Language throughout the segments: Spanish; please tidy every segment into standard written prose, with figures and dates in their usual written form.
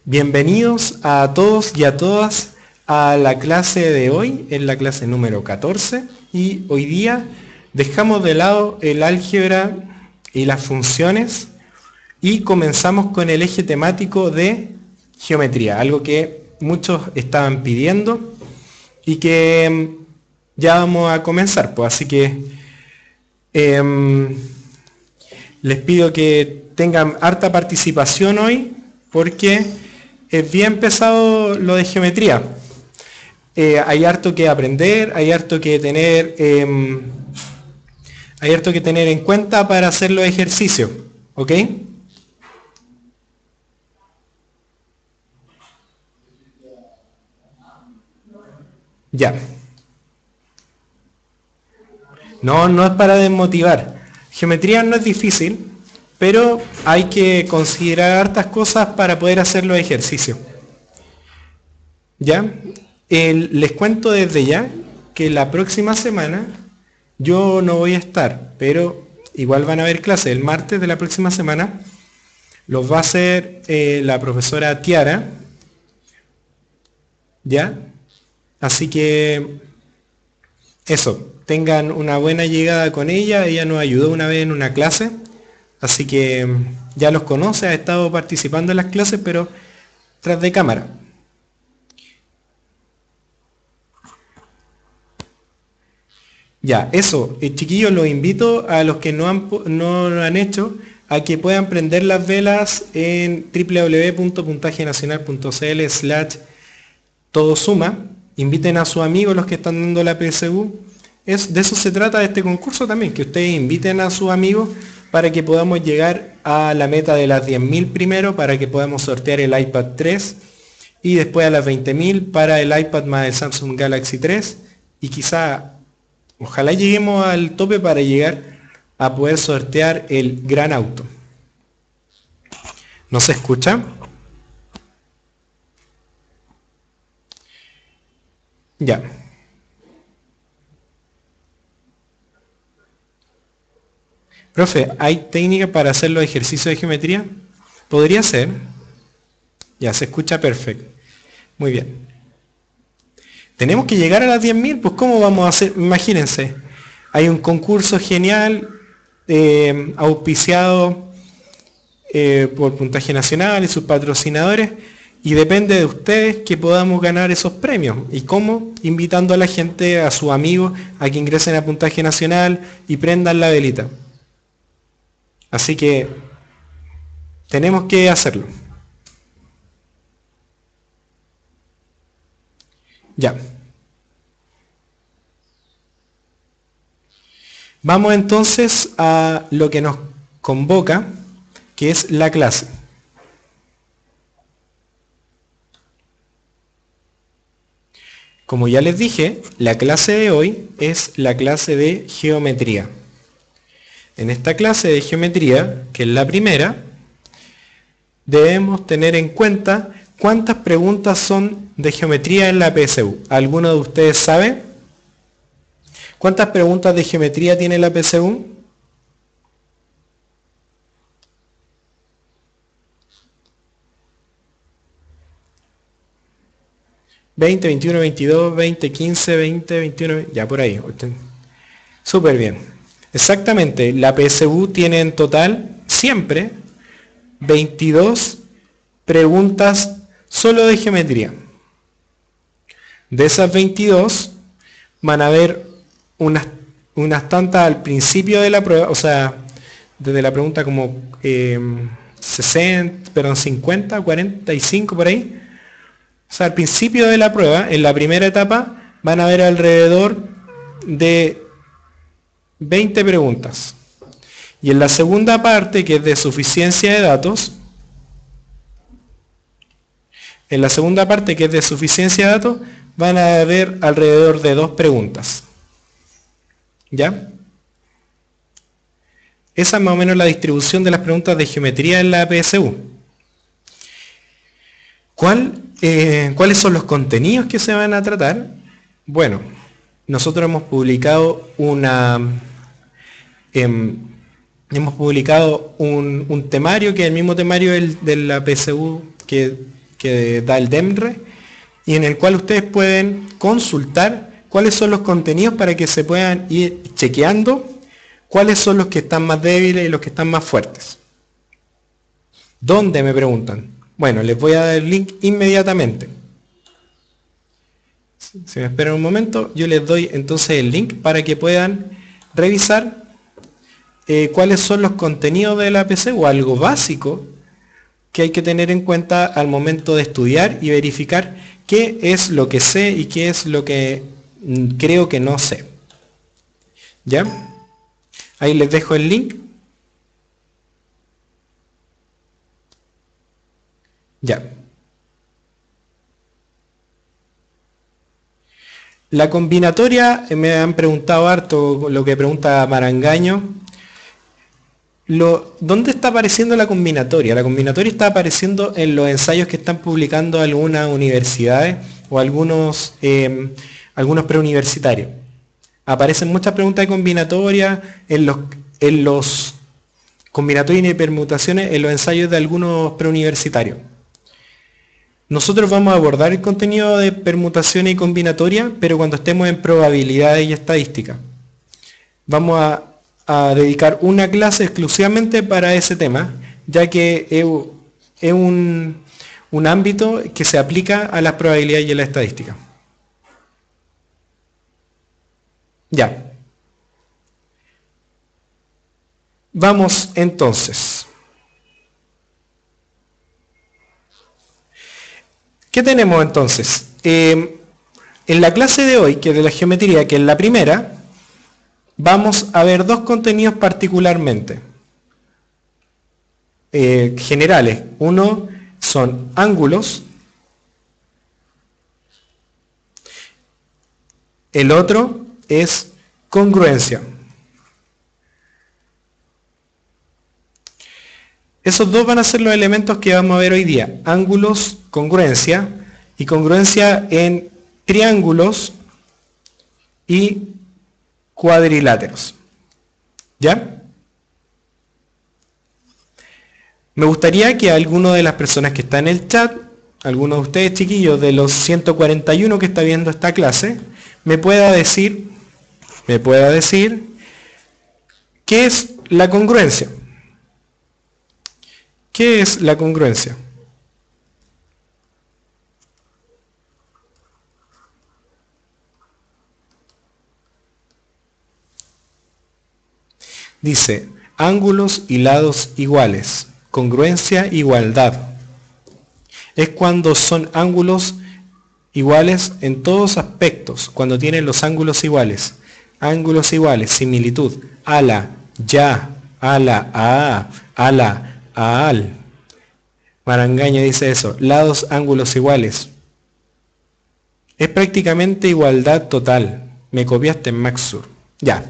Bienvenidos a todos y a todas a la clase de hoy, en la clase número 14, y hoy día dejamos de lado el álgebra y las funciones y comenzamos con el eje temático de geometría, algo que muchos estaban pidiendo y que ya vamos a comenzar, pues así que les pido que tengan harta participación hoy porque es bien pesado lo de geometría. Hay harto que aprender, hay harto que tener en cuenta para hacer los ejercicios, ¿ok? Ya. No es para desmotivar. Geometría no es difícil, pero hay que considerar hartas cosas para poder hacer los ejercicios. ¿Ya? Les cuento desde ya que la próxima semana yo no voy a estar, pero igual van a haber clases. El martes de la próxima semana los va a hacer la profesora Tiara. ¿Ya? Así que eso, tengan una buena llegada con ella. Ella nos ayudó una vez en una clase, así que ya los conoce, ha estado participando en las clases, pero tras de cámara. Ya, eso, chiquillos, los invito a los que no lo han hecho a que puedan prender las velas en www.puntajenacional.cl/todosuma. Inviten a sus amigos, los que están dando la PSU. De eso se trata este concurso también, que ustedes inviten a sus amigos para que podamos llegar a la meta de las 10.000 primero, para que podamos sortear el iPad 3 y después a las 20.000 para el iPad más el Samsung Galaxy 3 y quizá, ojalá lleguemos al tope para llegar a poder sortear el gran auto. ¿No se escucha? Ya. Profe, ¿hay técnica para hacer los ejercicios de geometría? Podría ser. Ya, se escucha perfecto. Muy bien. Tenemos que llegar a las 10.000, pues ¿cómo vamos a hacer? Imagínense, hay un concurso genial, auspiciado por Puntaje Nacional y sus patrocinadores, y depende de ustedes que podamos ganar esos premios. ¿Y cómo? Invitando a la gente, a sus amigos, a que ingresen a Puntaje Nacional y prendan la velita. Así que tenemos que hacerlo. Ya. Vamos entonces a lo que nos convoca, que es la clase. Como ya les dije, la clase de hoy es la clase de geometría. En esta clase de geometría, que es la primera, debemos tener en cuenta cuántas preguntas son de geometría en la PSU. ¿Alguno de ustedes sabe? ¿Cuántas preguntas de geometría tiene la PSU? ¿20, 21, 22, 20, 15, 20, 21? Ya por ahí. Súper bien. Exactamente, la PSU tiene en total siempre 22 preguntas solo de geometría. De esas 22 van a haber unas tantas al principio de la prueba, o sea, desde la pregunta como 50, 45 por ahí. O sea, al principio de la prueba, en la primera etapa, van a haber alrededor de 20 preguntas. Y en la segunda parte, que es de suficiencia de datos, van a haber alrededor de 2 preguntas. ¿Ya? Esa es más o menos la distribución de las preguntas de geometría en la PSU. ¿Cuáles son los contenidos que se van a tratar? Bueno, nosotros hemos publicado un temario, que es el mismo temario de la PSU que que da el DEMRE, y en el cual ustedes pueden consultar cuáles son los contenidos para que se puedan ir chequeando cuáles son los que están más débiles y los que están más fuertes. ¿Dónde? Me preguntan. Bueno, les voy a dar el link inmediatamente. Si me esperan un momento, yo les doy entonces el link para que puedan revisar cuáles son los contenidos de la PC o algo básico que hay que tener en cuenta al momento de estudiar y verificar qué es lo que sé y qué es lo que creo que no sé. ¿Ya? Ahí les dejo el link. Ya. La combinatoria, me han preguntado harto lo que pregunta Marangaño. ¿Dónde está apareciendo la combinatoria? La combinatoria está apareciendo en los ensayos que están publicando algunas universidades o algunos preuniversitarios. Aparecen muchas preguntas de combinatoria en los combinatorias y permutaciones en los ensayos de algunos preuniversitarios. Nosotros vamos a abordar el contenido de permutación y combinatoria, pero cuando estemos en probabilidades y estadística. Vamos a dedicar una clase exclusivamente para ese tema, ya que es un ámbito que se aplica a las probabilidades y a la estadística. Ya. Vamos entonces. ¿Qué tenemos entonces? En la clase de hoy, que es de la geometría, que es la primera, vamos a ver dos contenidos particularmente generales. Uno son ángulos, el otro es congruencia. Esos dos van a ser los elementos que vamos a ver hoy día. Ángulos, congruencia, y congruencia en triángulos y cuadriláteros. ¿Ya? Me gustaría que alguno de las personas que está en el chat, alguno de ustedes chiquillos de los 141 que está viendo esta clase, me pueda decir qué es la congruencia. ¿Qué es la congruencia? Dice, ángulos y lados iguales, congruencia, igualdad. Es cuando son ángulos iguales en todos aspectos, cuando tienen los ángulos iguales. Ángulos iguales, similitud, ala, ya, ala, a, ala, al. Marangaño dice eso, lados, ángulos iguales. Es prácticamente igualdad total. Me copiaste en Maxur. Ya.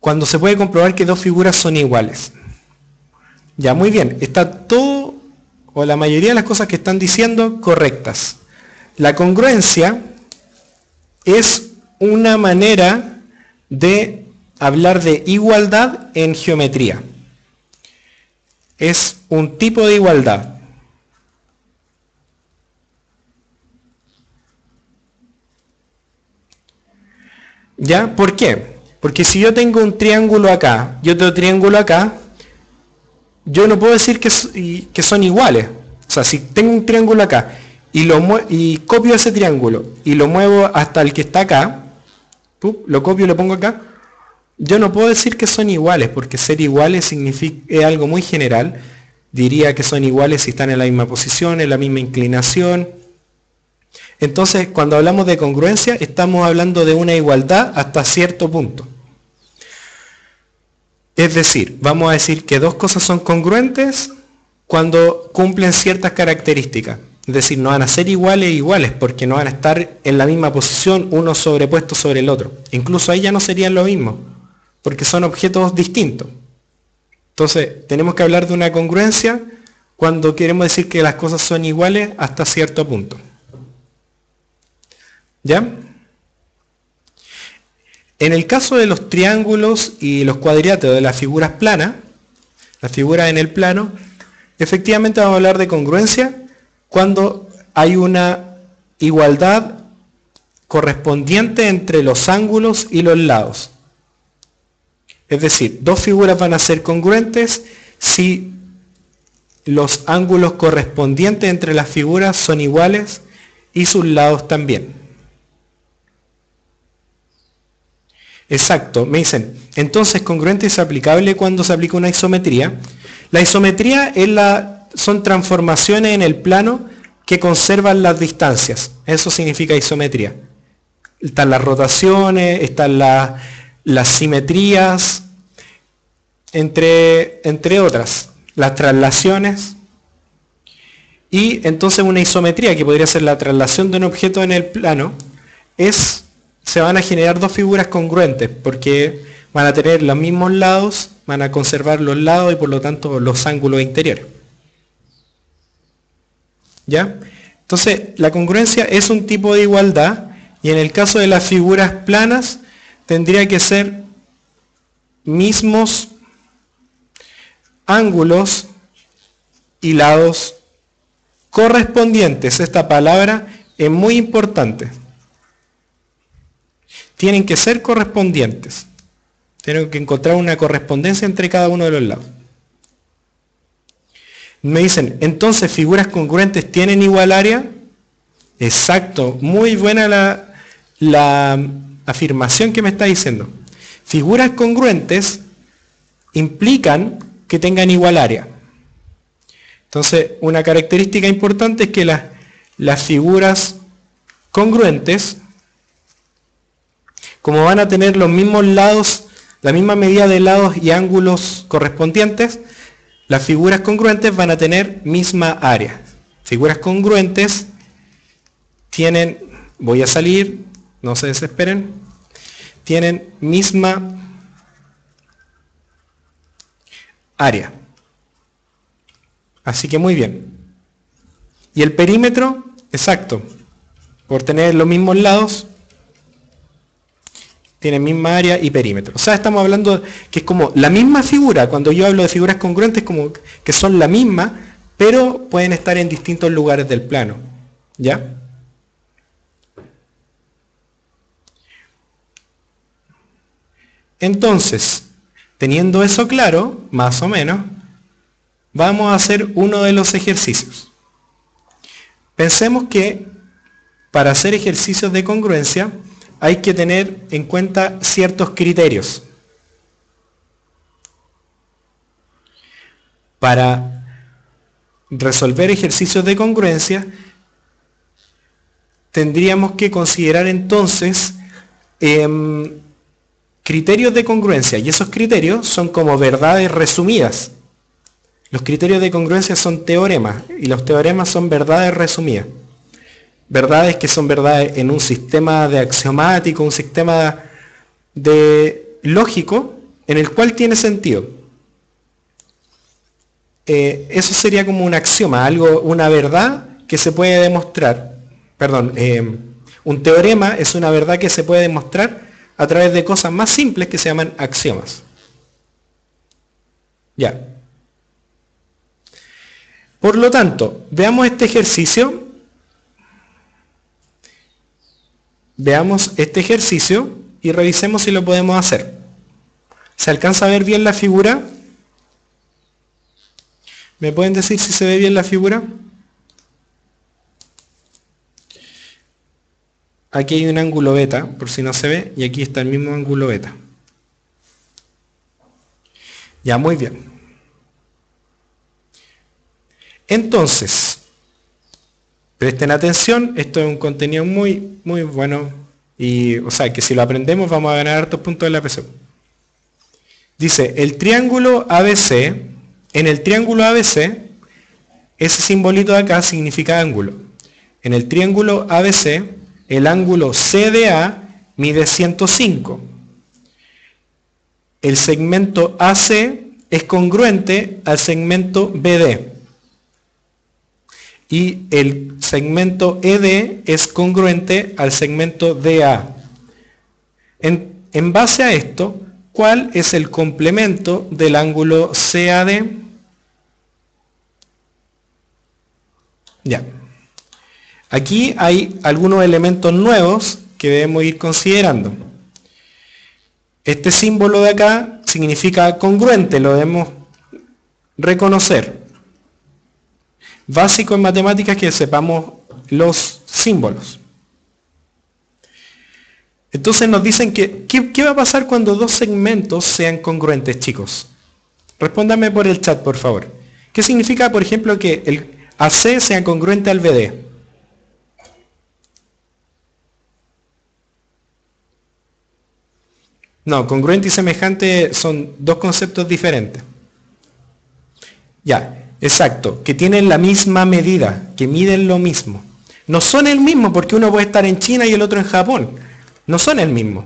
Cuando se puede comprobar que dos figuras son iguales. Ya, muy bien. Está todo, o la mayoría de las cosas que están diciendo, correctas. La congruencia es una manera de hablar de igualdad en geometría. Es un tipo de igualdad. ¿Ya? ¿Por qué? Porque si yo tengo un triángulo acá y otro triángulo acá, yo no puedo decir que son iguales. O sea, si tengo un triángulo acá y copio ese triángulo y lo muevo hasta el que está acá, lo copio y lo pongo acá, yo no puedo decir que son iguales, porque ser iguales es algo muy general. Diría que son iguales si están en la misma posición, en la misma inclinación. Entonces, cuando hablamos de congruencia, estamos hablando de una igualdad hasta cierto punto. Es decir, vamos a decir que dos cosas son congruentes cuando cumplen ciertas características. Es decir, no van a ser iguales, porque no van a estar en la misma posición, uno sobrepuesto sobre el otro. Incluso ahí ya no serían lo mismo, porque son objetos distintos. Entonces, tenemos que hablar de una congruencia cuando queremos decir que las cosas son iguales hasta cierto punto. ¿Ya? En el caso de los triángulos y los cuadriláteros de las figuras planas, las figuras en el plano, efectivamente vamos a hablar de congruencia cuando hay una igualdad correspondiente entre los ángulos y los lados. Es decir, dos figuras van a ser congruentes si los ángulos correspondientes entre las figuras son iguales y sus lados también. Exacto, me dicen, entonces congruente es aplicable cuando se aplica una isometría. La isometría son transformaciones en el plano que conservan las distancias. Eso significa isometría. Están las rotaciones, están las simetrías, entre otras, las traslaciones. Y entonces una isometría, que podría ser la traslación de un objeto en el plano, se van a generar dos figuras congruentes, porque van a tener los mismos lados, van a conservar los lados y por lo tanto los ángulos interiores. ¿Ya? Entonces, la congruencia es un tipo de igualdad, y en el caso de las figuras planas, tendría que ser mismos ángulos y lados correspondientes. Esta palabra es muy importante. Tienen que ser correspondientes. Tienen que encontrar una correspondencia entre cada uno de los lados. Me dicen, entonces, ¿figuras congruentes tienen igual área? Exacto, muy buena la afirmación que me está diciendo. Figuras congruentes implican que tengan igual área. Entonces, una característica importante es que las figuras congruentes, como van a tener los mismos lados, la misma medida de lados y ángulos correspondientes, las figuras congruentes van a tener misma área. Figuras congruentes tienen, voy a salir, no se desesperen, tienen misma área. Así que muy bien. Y el perímetro, exacto, por tener los mismos lados, tiene misma área y perímetro. O sea, estamos hablando que es como la misma figura. Cuando yo hablo de figuras congruentes, como que son la misma, pero pueden estar en distintos lugares del plano. ¿Ya? Entonces, teniendo eso claro, más o menos, vamos a hacer uno de los ejercicios. Pensemos que para hacer ejercicios de congruencia hay que tener en cuenta ciertos criterios. Para resolver ejercicios de congruencia, tendríamos que considerar entonces criterios de congruencia, y esos criterios son como verdades resumidas. Los criterios de congruencia son teoremas, y los teoremas son verdades resumidas. Verdades que son verdades en un sistema de axiomático, un sistema de lógico, en el cual tiene sentido. Eso sería como un axioma, una verdad que se puede demostrar. Perdón, un teorema es una verdad que se puede demostrar a través de cosas más simples que se llaman axiomas. Ya. Por lo tanto, veamos este ejercicio. Veamos este ejercicio y revisemos si lo podemos hacer. ¿Se alcanza a ver bien la figura? ¿Me pueden decir si se ve bien la figura? Aquí hay un ángulo beta, por si no se ve, y aquí está el mismo ángulo beta. Ya, muy bien. Entonces, presten atención, esto es un contenido muy, muy bueno, y, o sea, que si lo aprendemos vamos a ganar hartos puntos en la PSU. Dice, el triángulo ABC, en el triángulo ABC, ese simbolito de acá significa ángulo. En el triángulo ABC, el ángulo CDA mide 105. El segmento AC es congruente al segmento BD. Y el segmento ED es congruente al segmento DA. En base a esto, ¿cuál es el complemento del ángulo CAD? Ya. Aquí hay algunos elementos nuevos que debemos ir considerando. Este símbolo de acá significa congruente, lo debemos reconocer. Básico en matemáticas que sepamos los símbolos. Entonces nos dicen que, ¿qué va a pasar cuando dos segmentos sean congruentes, chicos? Respóndanme por el chat, por favor. ¿Qué significa, por ejemplo, que el AC sea congruente al BD? No, congruente y semejante son dos conceptos diferentes. Ya, exacto, que tienen la misma medida, que miden lo mismo. No son el mismo porque uno puede estar en China y el otro en Japón. No son el mismo.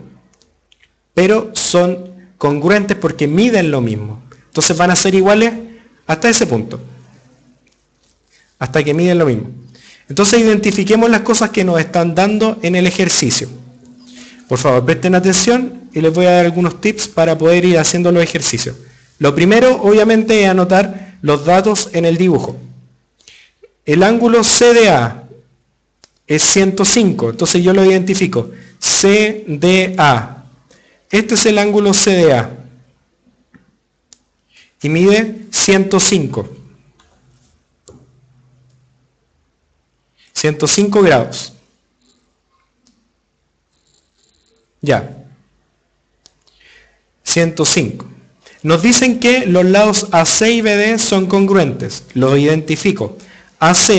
Pero son congruentes porque miden lo mismo. Entonces van a ser iguales hasta ese punto. Hasta que miden lo mismo. Entonces identifiquemos las cosas que nos están dando en el ejercicio. Por favor, presten atención y les voy a dar algunos tips para poder ir haciendo los ejercicios. Lo primero, obviamente, es anotar los datos en el dibujo. El ángulo CDA es 105, entonces yo lo identifico. CDA. Este es el ángulo CDA. Y mide 105. 105 grados. Ya. 105. Nos dicen que los lados AC y BD son congruentes. Los identifico. AC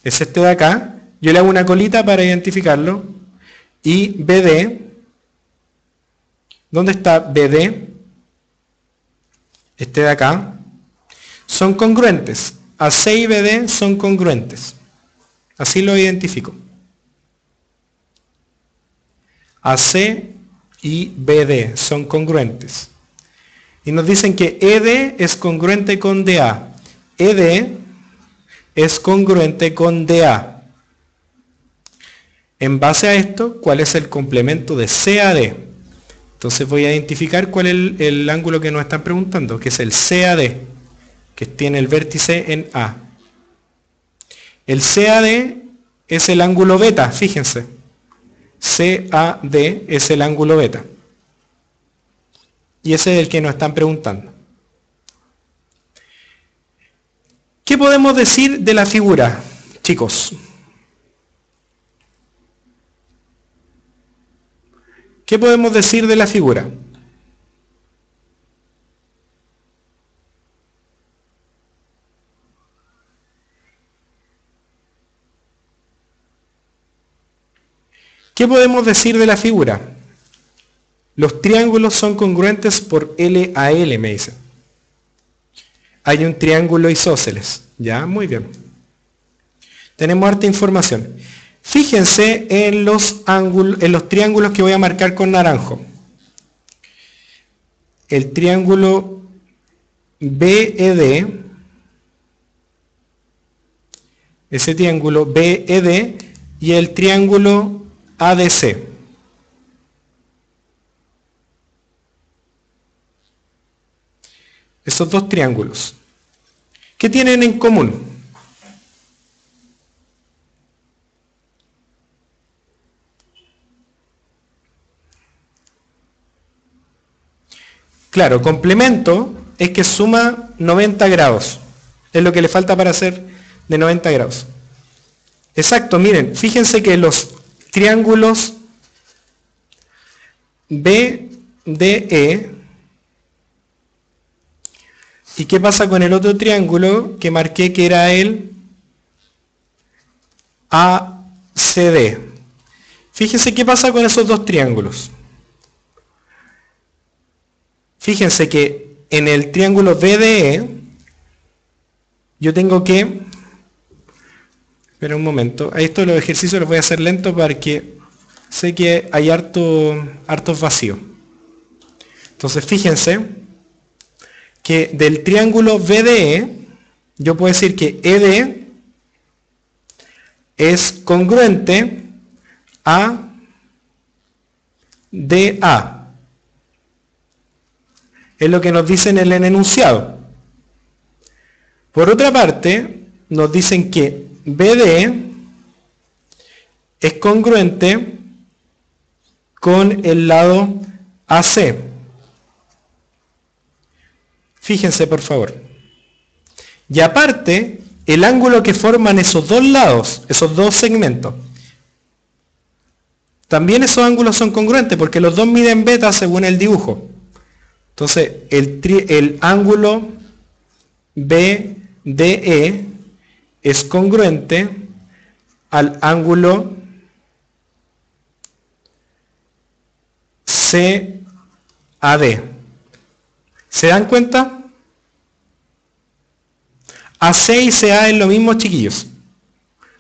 es este de acá. Yo le hago una colita para identificarlo. Y BD. ¿Dónde está BD? Este de acá. Son congruentes. AC y BD son congruentes. Así lo identifico. AC y BD son congruentes. Y nos dicen que ED es congruente con DA. ED es congruente con DA. En base a esto, ¿cuál es el complemento de CAD? Entonces voy a identificar cuál es el ángulo que nos están preguntando, que es el CAD, que tiene el vértice en A. El CAD es el ángulo beta, fíjense. CAD es el ángulo beta. Y ese es el que nos están preguntando. ¿Qué podemos decir de la figura, chicos? ¿Qué podemos decir de la figura? ¿Qué podemos decir de la figura? Los triángulos son congruentes por L a L, me dicen. Hay un triángulo isósceles. Ya, muy bien. Tenemos harta información. Fíjense en los triángulos que voy a marcar con naranjo. El triángulo BED, ese triángulo BED y el triángulo ADC. Esos dos triángulos. ¿Qué tienen en común? Claro, complemento es que suma 90 grados. Es lo que le falta para hacer de 90 grados. Exacto, miren, fíjense que los triángulos BDE, ¿y qué pasa con el otro triángulo que marqué que era el ACD? Fíjense qué pasa con esos dos triángulos. Fíjense que en el triángulo BDE yo tengo que, espera un momento, a esto los ejercicios los voy a hacer lento porque sé que hay hartos vacíos. Entonces fíjense que del triángulo BDE yo puedo decir que ED es congruente a DA. Es lo que nos dicen en el enunciado. Por otra parte, nos dicen que BD es congruente con el lado AC. Fíjense, por favor. Y aparte, el ángulo que forman esos dos lados, esos dos segmentos, también esos ángulos son congruentes porque los dos miden beta según el dibujo. Entonces, el ángulo BDE es congruente al ángulo CAD. ¿Se dan cuenta? AC y CA es lo mismo, chiquillos.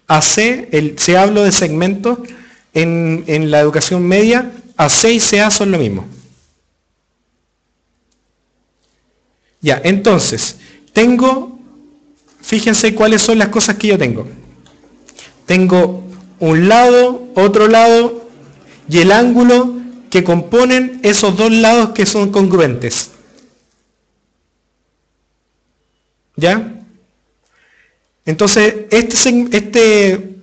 AC, se hablo de segmentos en la educación media, AC y CA son lo mismo. Ya, entonces, fíjense cuáles son las cosas que yo tengo. Tengo un lado, otro lado, y el ángulo que componen esos dos lados que son congruentes. ¿Ya? Entonces, este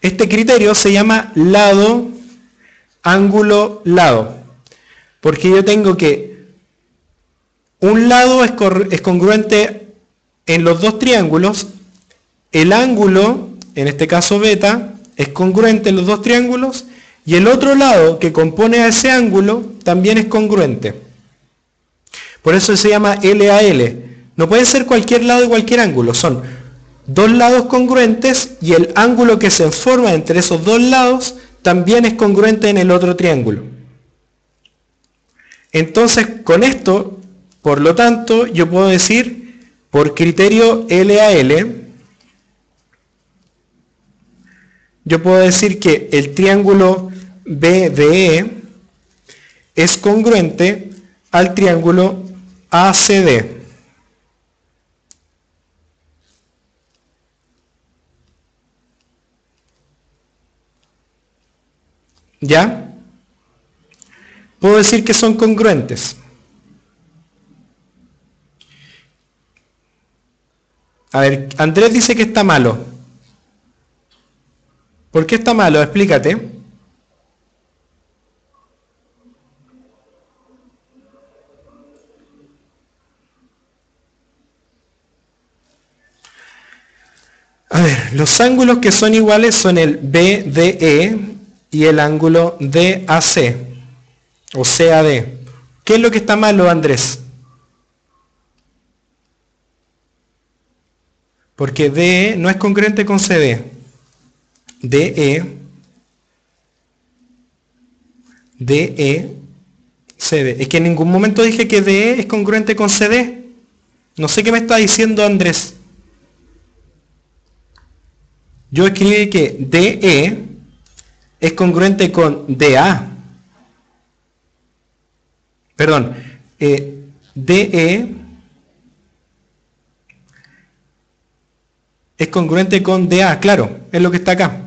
criterio se llama lado, ángulo, lado. Porque yo tengo que un lado es congruente en los dos triángulos, el ángulo, en este caso beta, es congruente en los dos triángulos, y el otro lado que compone a ese ángulo también es congruente. Por eso se llama LAL. No puede ser cualquier lado y cualquier ángulo, son dos lados congruentes y el ángulo que se forma entre esos dos lados también es congruente en el otro triángulo. Entonces, con esto, por lo tanto, yo puedo decir, por criterio LAL, yo puedo decir que el triángulo BDE es congruente al triángulo ACD. ¿Ya? Puedo decir que son congruentes. A ver, Andrés dice que está malo. ¿Por qué está malo? Explícate. A ver, los ángulos que son iguales son el BDE y el ángulo DAC o CAD. ¿Qué es lo que está malo, Andrés? Porque DE no es congruente con CD. DE, CD. Es que en ningún momento dije que DE es congruente con CD. No sé qué me está diciendo Andrés. Yo escribí que DE es congruente con DA. Perdón, DE es congruente con DA, claro, es lo que está acá.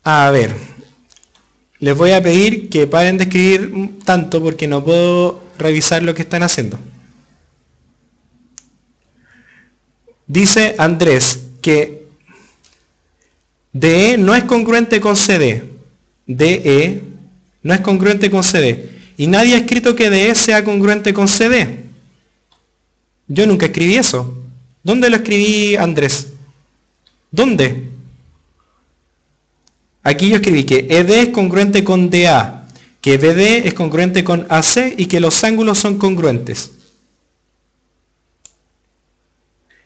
A ver, les voy a pedir que paren de escribir tanto porque no puedo revisar lo que están haciendo. Dice Andrés que DE no es congruente con CD. DE no es congruente con CD. Y nadie ha escrito que DE sea congruente con CD. Yo nunca escribí eso. ¿Dónde lo escribí, Andrés? ¿Dónde? Aquí yo escribí que ED es congruente con DA, que BD es congruente con AC y que los ángulos son congruentes.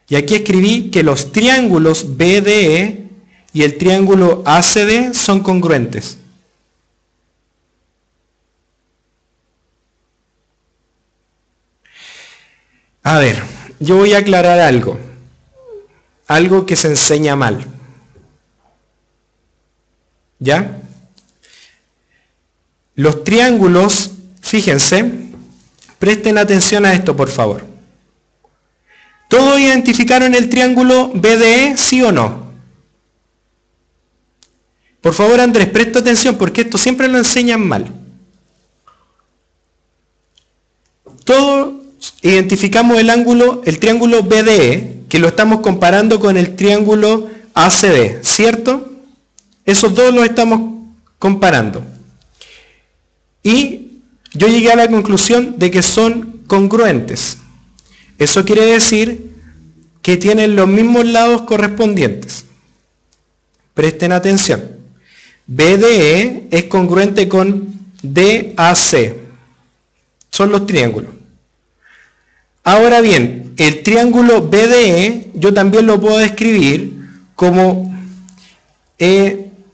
Y aquí escribí que los triángulos BDE y el triángulo ACD son congruentes. A ver, yo voy a aclarar algo. Algo que se enseña mal. ¿Ya? Los triángulos, fíjense, presten atención a esto, por favor. ¿Todos identificaron el triángulo BDE, sí o no? Por favor, Andrés, presta atención porque esto siempre lo enseñan mal. Todos identificamos el ángulo, el triángulo BDE, que lo estamos comparando con el triángulo ACD, ¿cierto? Esos dos los estamos comparando. Y yo llegué a la conclusión de que son congruentes. Eso quiere decir que tienen los mismos lados correspondientes. Presten atención. BDE es congruente con DAC. Son los triángulos. Ahora bien, el triángulo BDE yo también lo puedo describir como EDB.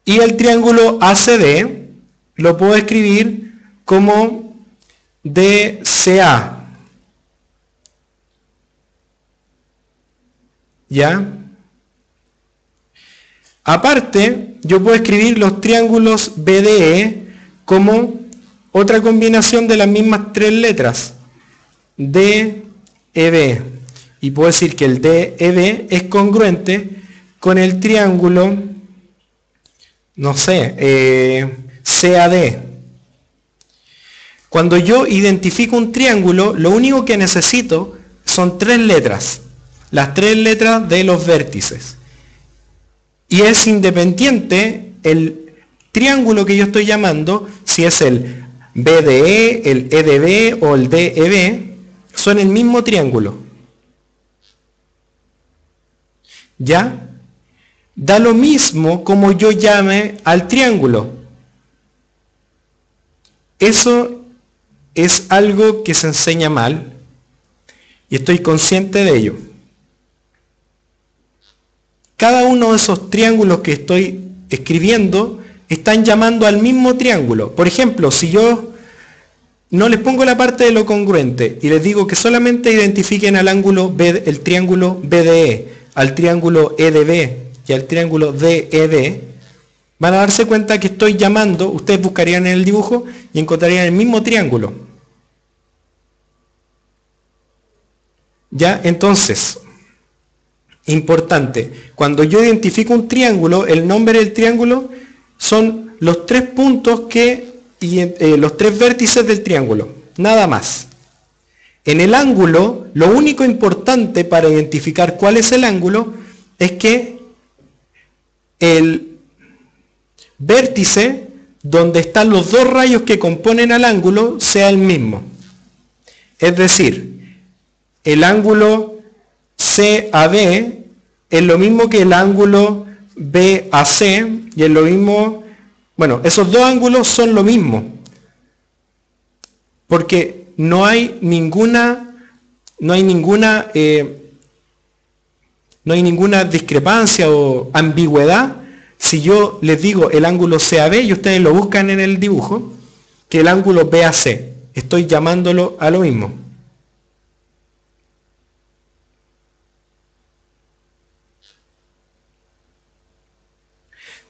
Y el triángulo ACD lo puedo escribir como DCA. ¿Ya? Aparte, yo puedo escribir los triángulos BDE como otra combinación de las mismas tres letras, DEB. Y puedo decir que el DEB es congruente con el triángulo, no sé, CAD. Cuando yo identifico un triángulo, lo único que necesito son tres letras, las tres letras de los vértices. Y es independiente el triángulo que yo estoy llamando, si es el BDE, el EDB o el DEB, son el mismo triángulo. ¿Ya? Da lo mismo como yo llame al triángulo. Eso es algo que se enseña mal y estoy consciente de ello. Cada uno de esos triángulos que estoy escribiendo están llamando al mismo triángulo. Por ejemplo, si yo no les pongo la parte de lo congruente y les digo que solamente identifiquen al ángulo el triángulo BDE, al triángulo EDB y al triángulo DEB, van a darse cuenta que estoy llamando, ustedes buscarían en el dibujo y encontrarían el mismo triángulo. ¿Ya? Entonces, importante, cuando yo identifico un triángulo, el nombre del triángulo son los tres puntos los tres vértices del triángulo, nada más. En el ángulo, lo único importante para identificar cuál es el ángulo es que el vértice donde están los dos rayos que componen al ángulo sea el mismo. Es decir, el ángulo CAB es lo mismo que el ángulo BAC y es lo mismo, bueno, esos dos ángulos son lo mismo. Porque no hay ninguna discrepancia o ambigüedad si yo les digo el ángulo CAB y ustedes lo buscan en el dibujo, que el ángulo BAC. Estoy llamándolo a lo mismo.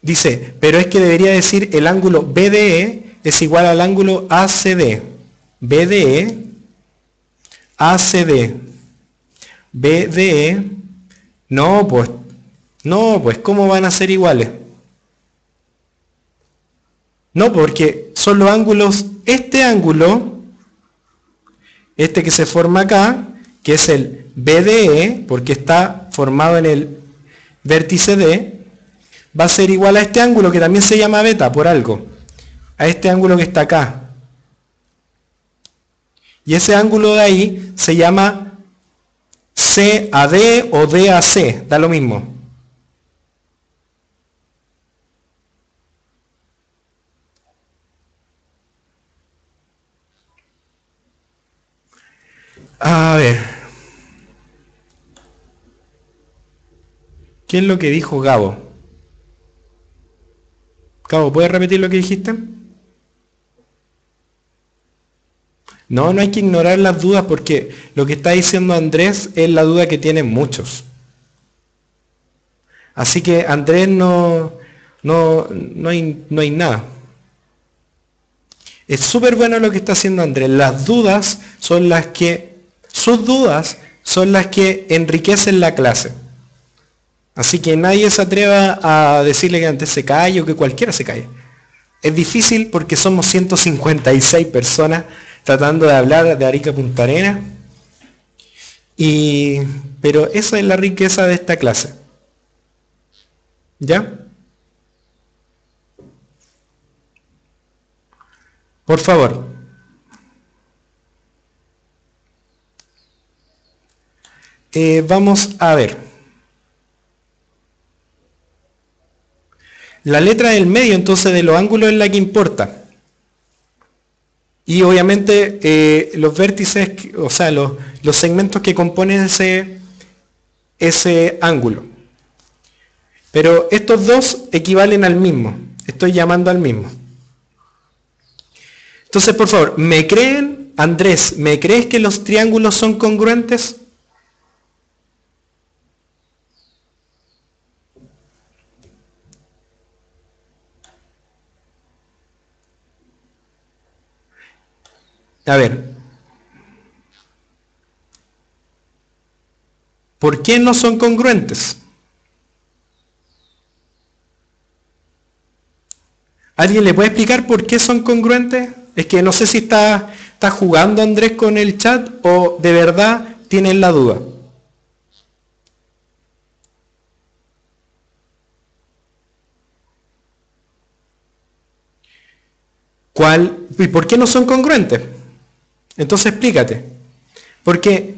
Dice, pero es que debería decir el ángulo BDE es igual al ángulo ACD. BDE, ACD, BDE, no, pues, ¿cómo van a ser iguales? No, porque son los ángulos, este ángulo, este que se forma acá, que es el BDE, porque está formado en el vértice D, va a ser igual a este ángulo que también se llama beta por algo, a este ángulo que está acá. Y ese ángulo de ahí se llama CAD o DAC, da lo mismo. A ver. ¿Qué es lo que dijo Gabo? Gabo, ¿puedes repetir lo que dijiste? No, no hay que ignorar las dudas porque lo que está diciendo Andrés es la duda que tienen muchos. Así que Andrés no hay nada. Es súper bueno lo que está haciendo Andrés. Las dudas son las que, sus dudas son las que enriquecen la clase. Así que nadie se atreva a decirle que antes se calle o que cualquiera se calle. Es difícil porque somos 156 personas tratando de hablar de Arica a Punta Arenas. Pero esa es la riqueza de esta clase. ¿Ya? Por favor. Vamos a ver. La letra del medio, entonces, de los ángulos es la que importa. Y obviamente los vértices, o sea, los segmentos que componen ese ángulo. Pero estos dos equivalen al mismo. Estoy llamando al mismo. Entonces, por favor, ¿me creen, Andrés, me crees que los triángulos son congruentes? A ver. ¿Por qué no son congruentes? ¿Alguien le puede explicar por qué son congruentes? Es que no sé si está jugando Andrés con el chat o de verdad tienen la duda. ¿Y por qué no son congruentes? Entonces explícate. Porque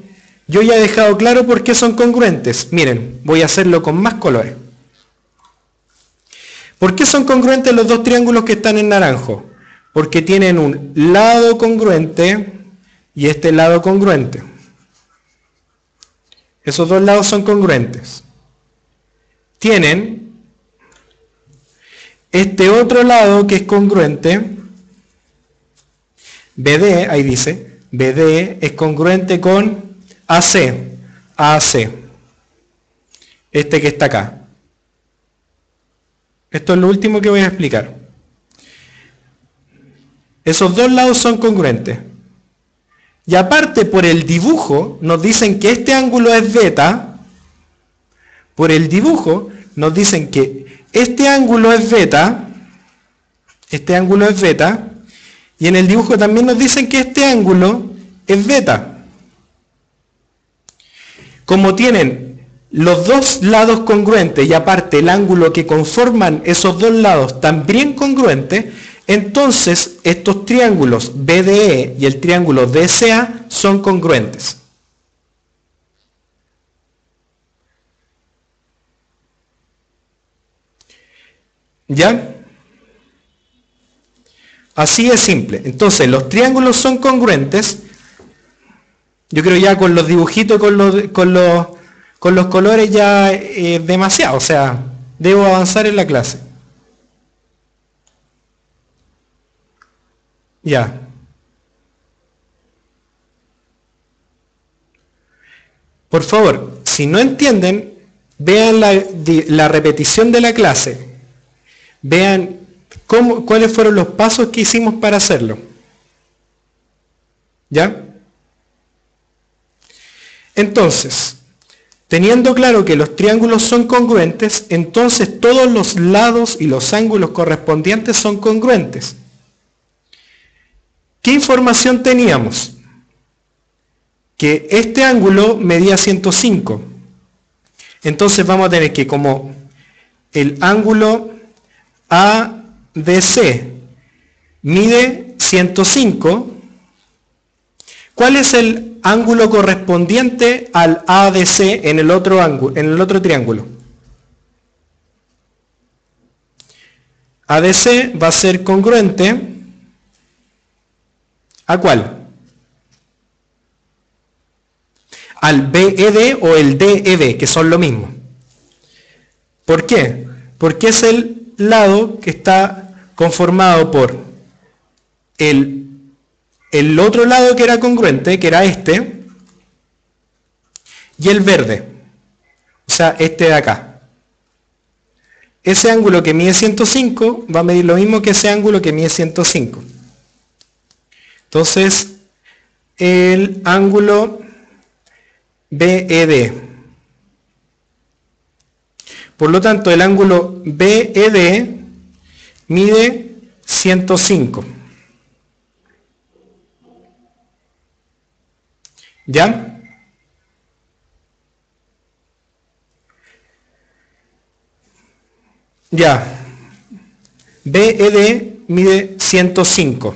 yo ya he dejado claro por qué son congruentes. Miren, voy a hacerlo con más colores. ¿Por qué son congruentes los dos triángulos que están en naranjo? Porque tienen un lado congruente y este lado congruente. Esos dos lados son congruentes. Tienen este otro lado que es congruente. BD, ahí dice, BD es congruente con AC. AC. Este que está acá. Esto es lo último que voy a explicar. Esos dos lados son congruentes. Y aparte, por el dibujo, nos dicen que este ángulo es beta. Por el dibujo, nos dicen que este ángulo es beta. Este ángulo es beta. Y en el dibujo también nos dicen que este ángulo es beta. Como tienen los dos lados congruentes y aparte el ángulo que conforman esos dos lados también congruentes, entonces estos triángulos BDE y el triángulo DCA son congruentes. ¿Ya? Así es simple. Entonces los triángulos son congruentes. Yo creo ya con los dibujitos, con los colores ya demasiado. O sea, debo avanzar en la clase. Ya. Por favor, si no entienden, vean la repetición de la clase. Vean cuáles fueron los pasos que hicimos para hacerlo. ¿Ya? Entonces, teniendo claro que los triángulos son congruentes, entonces todos los lados y los ángulos correspondientes son congruentes. ¿Qué información teníamos? Que este ángulo medía 105. Entonces vamos a tener que como el ángulo ADC mide 105, ¿cuál es el ángulo correspondiente al ADC en el otro ángulo, en el otro triángulo? ADC va a ser congruente ¿a cuál? Al BED o el DED, que son lo mismo. ¿Por qué? Porque es el lado que está conformado por el otro lado que era congruente, que era este, y el verde, o sea, este de acá. Ese ángulo que mide 105 va a medir lo mismo que ese ángulo que mide 105. Entonces, el ángulo BED. Por lo tanto, el ángulo BED mide 105. ¿Ya? Ya. BED mide 105.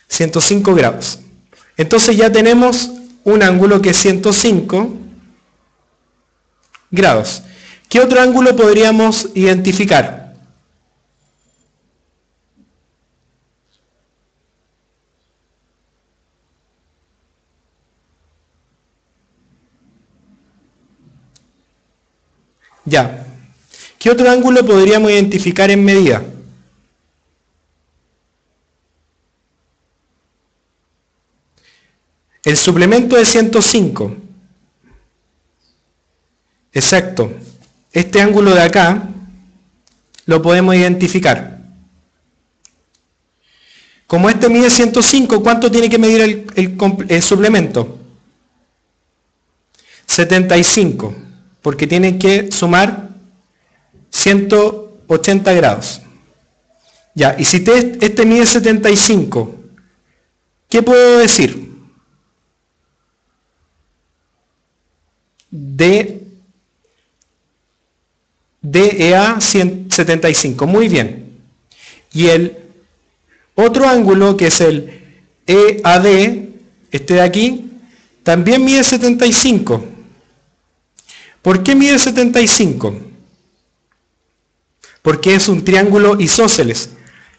105 grados. Entonces ya tenemos un ángulo que es 105 grados. ¿Qué otro ángulo podríamos identificar? Ya. ¿Qué otro ángulo podríamos identificar en medida? El suplemento de 105. Exacto. Este ángulo de acá lo podemos identificar. Como este mide 105, ¿cuánto tiene que medir el suplemento? 75, porque tiene que sumar 180 grados. Ya, y si este mide 75, ¿qué puedo decir? DEA 175, muy bien. Y el otro ángulo, que es el EAD, este de aquí, también mide 75. ¿Por qué mide 75? Porque es un triángulo isósceles.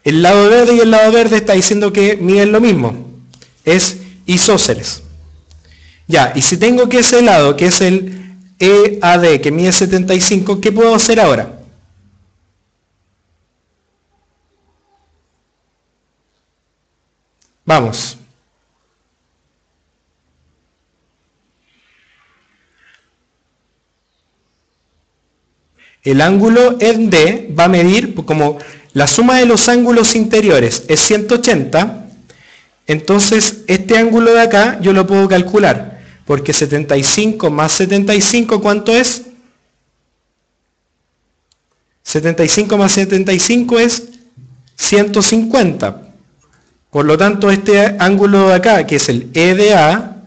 El lado verde y el lado verde está diciendo que miden lo mismo. Es isósceles. Ya, y si tengo que ese lado, que es el EAD, que mide 75, ¿qué puedo hacer ahora? Vamos. El ángulo en D va a medir, como la suma de los ángulos interiores es 180, entonces este ángulo de acá yo lo puedo calcular, porque 75 más 75, ¿cuánto es? 75 más 75 es 150. Por lo tanto, este ángulo de acá, que es el EDA,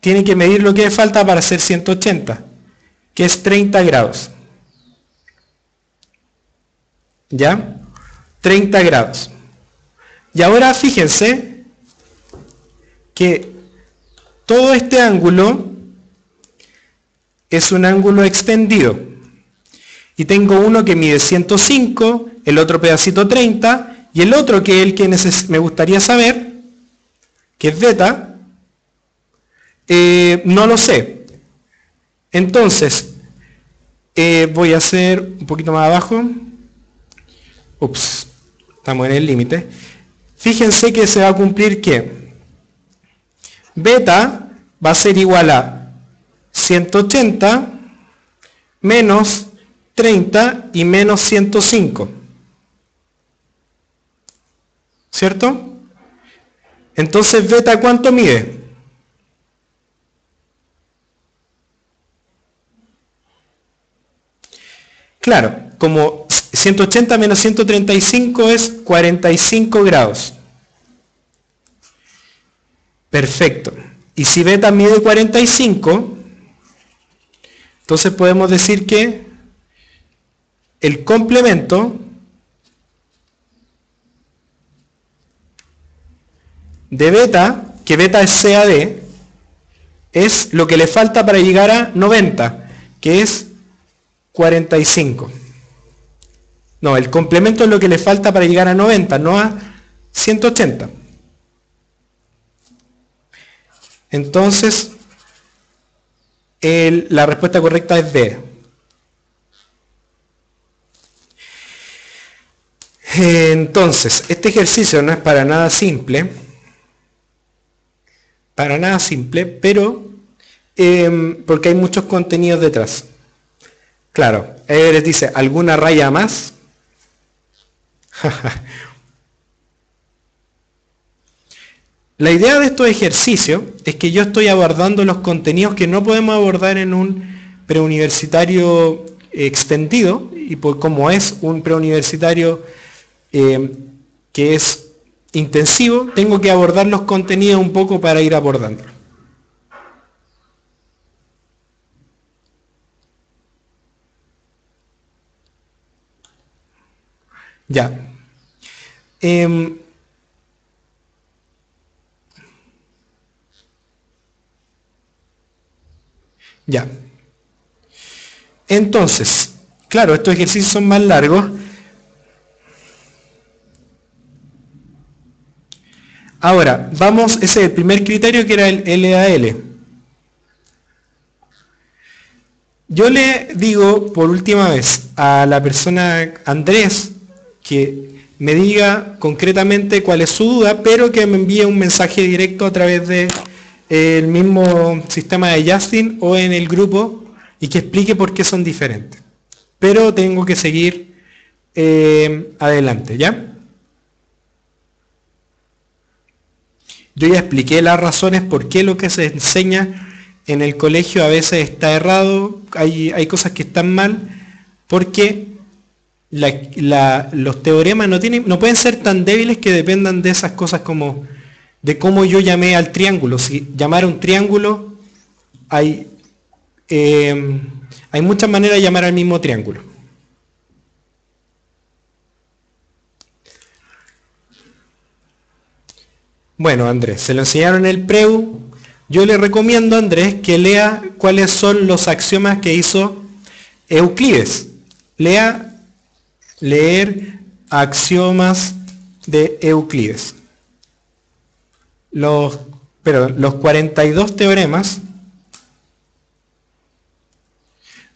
tiene que medir lo que falta para hacer 180, que es 30 grados. ¿Ya? 30 grados. Y ahora fíjense que todo este ángulo es un ángulo extendido. Y tengo uno que mide 105, el otro pedacito 30, y el otro que es el que me gustaría saber, que es beta, no lo sé. Entonces, voy a hacer un poquito más abajo. Ups, estamos en el límite. Fíjense que se va a cumplir que beta va a ser igual a 180 menos 30 y menos 105. ¿Cierto? Entonces, beta, ¿cuánto mide? Claro, como 180 menos 135 es 45 grados. Perfecto. Y si beta mide 45, entonces podemos decir que el complemento de beta, que beta es CAD, es lo que le falta para llegar a 90, que es 45. No, el complemento es lo que le falta para llegar a 90, no a 180. Entonces, la respuesta correcta es B. Entonces, este ejercicio no es para nada simple, pero porque hay muchos contenidos detrás. Claro, les dice, ¿alguna raya más? La idea de estos ejercicios es que yo estoy abordando los contenidos que no podemos abordar en un preuniversitario extendido, y como es un preuniversitario que es intensivo, tengo que abordar los contenidos un poco para ir abordando. Ya. Ya. Entonces, claro, estos ejercicios son más largos. Ahora, vamos, ese es el primer criterio que era el LAL. Yo le digo por última vez a la persona Andrés que me diga concretamente cuál es su duda, pero que me envíe un mensaje directo a través de el mismo sistema de Justin o en el grupo y que explique por qué son diferentes. Pero tengo que seguir adelante, ¿ya? Yo ya expliqué las razones por qué lo que se enseña en el colegio a veces está errado, hay cosas que están mal, porque los teoremas no pueden ser tan débiles que dependan de esas cosas como de cómo yo llamé al triángulo. Si llamar a un triángulo, hay muchas maneras de llamar al mismo triángulo. Bueno, Andrés, se lo enseñaron en el preu. Yo le recomiendo a Andrés que lea cuáles son los axiomas que hizo Euclides. Leer axiomas de Euclides. Los 42 teoremas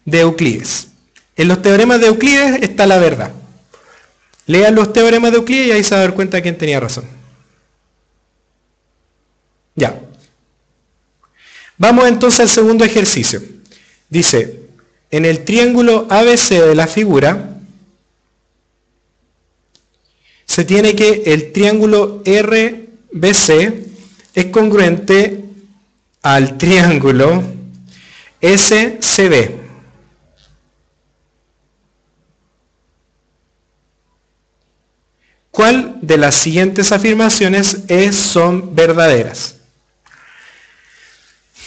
de Euclides. En los teoremas de Euclides está la verdad. Lean los teoremas de Euclides y ahí se va a dar cuenta de quién tenía razón. Ya. Vamos entonces al segundo ejercicio. Dice, en el triángulo ABC de la figura, se tiene que el triángulo RBC es congruente al triángulo SCB. ¿Cuál de las siguientes afirmaciones son verdaderas?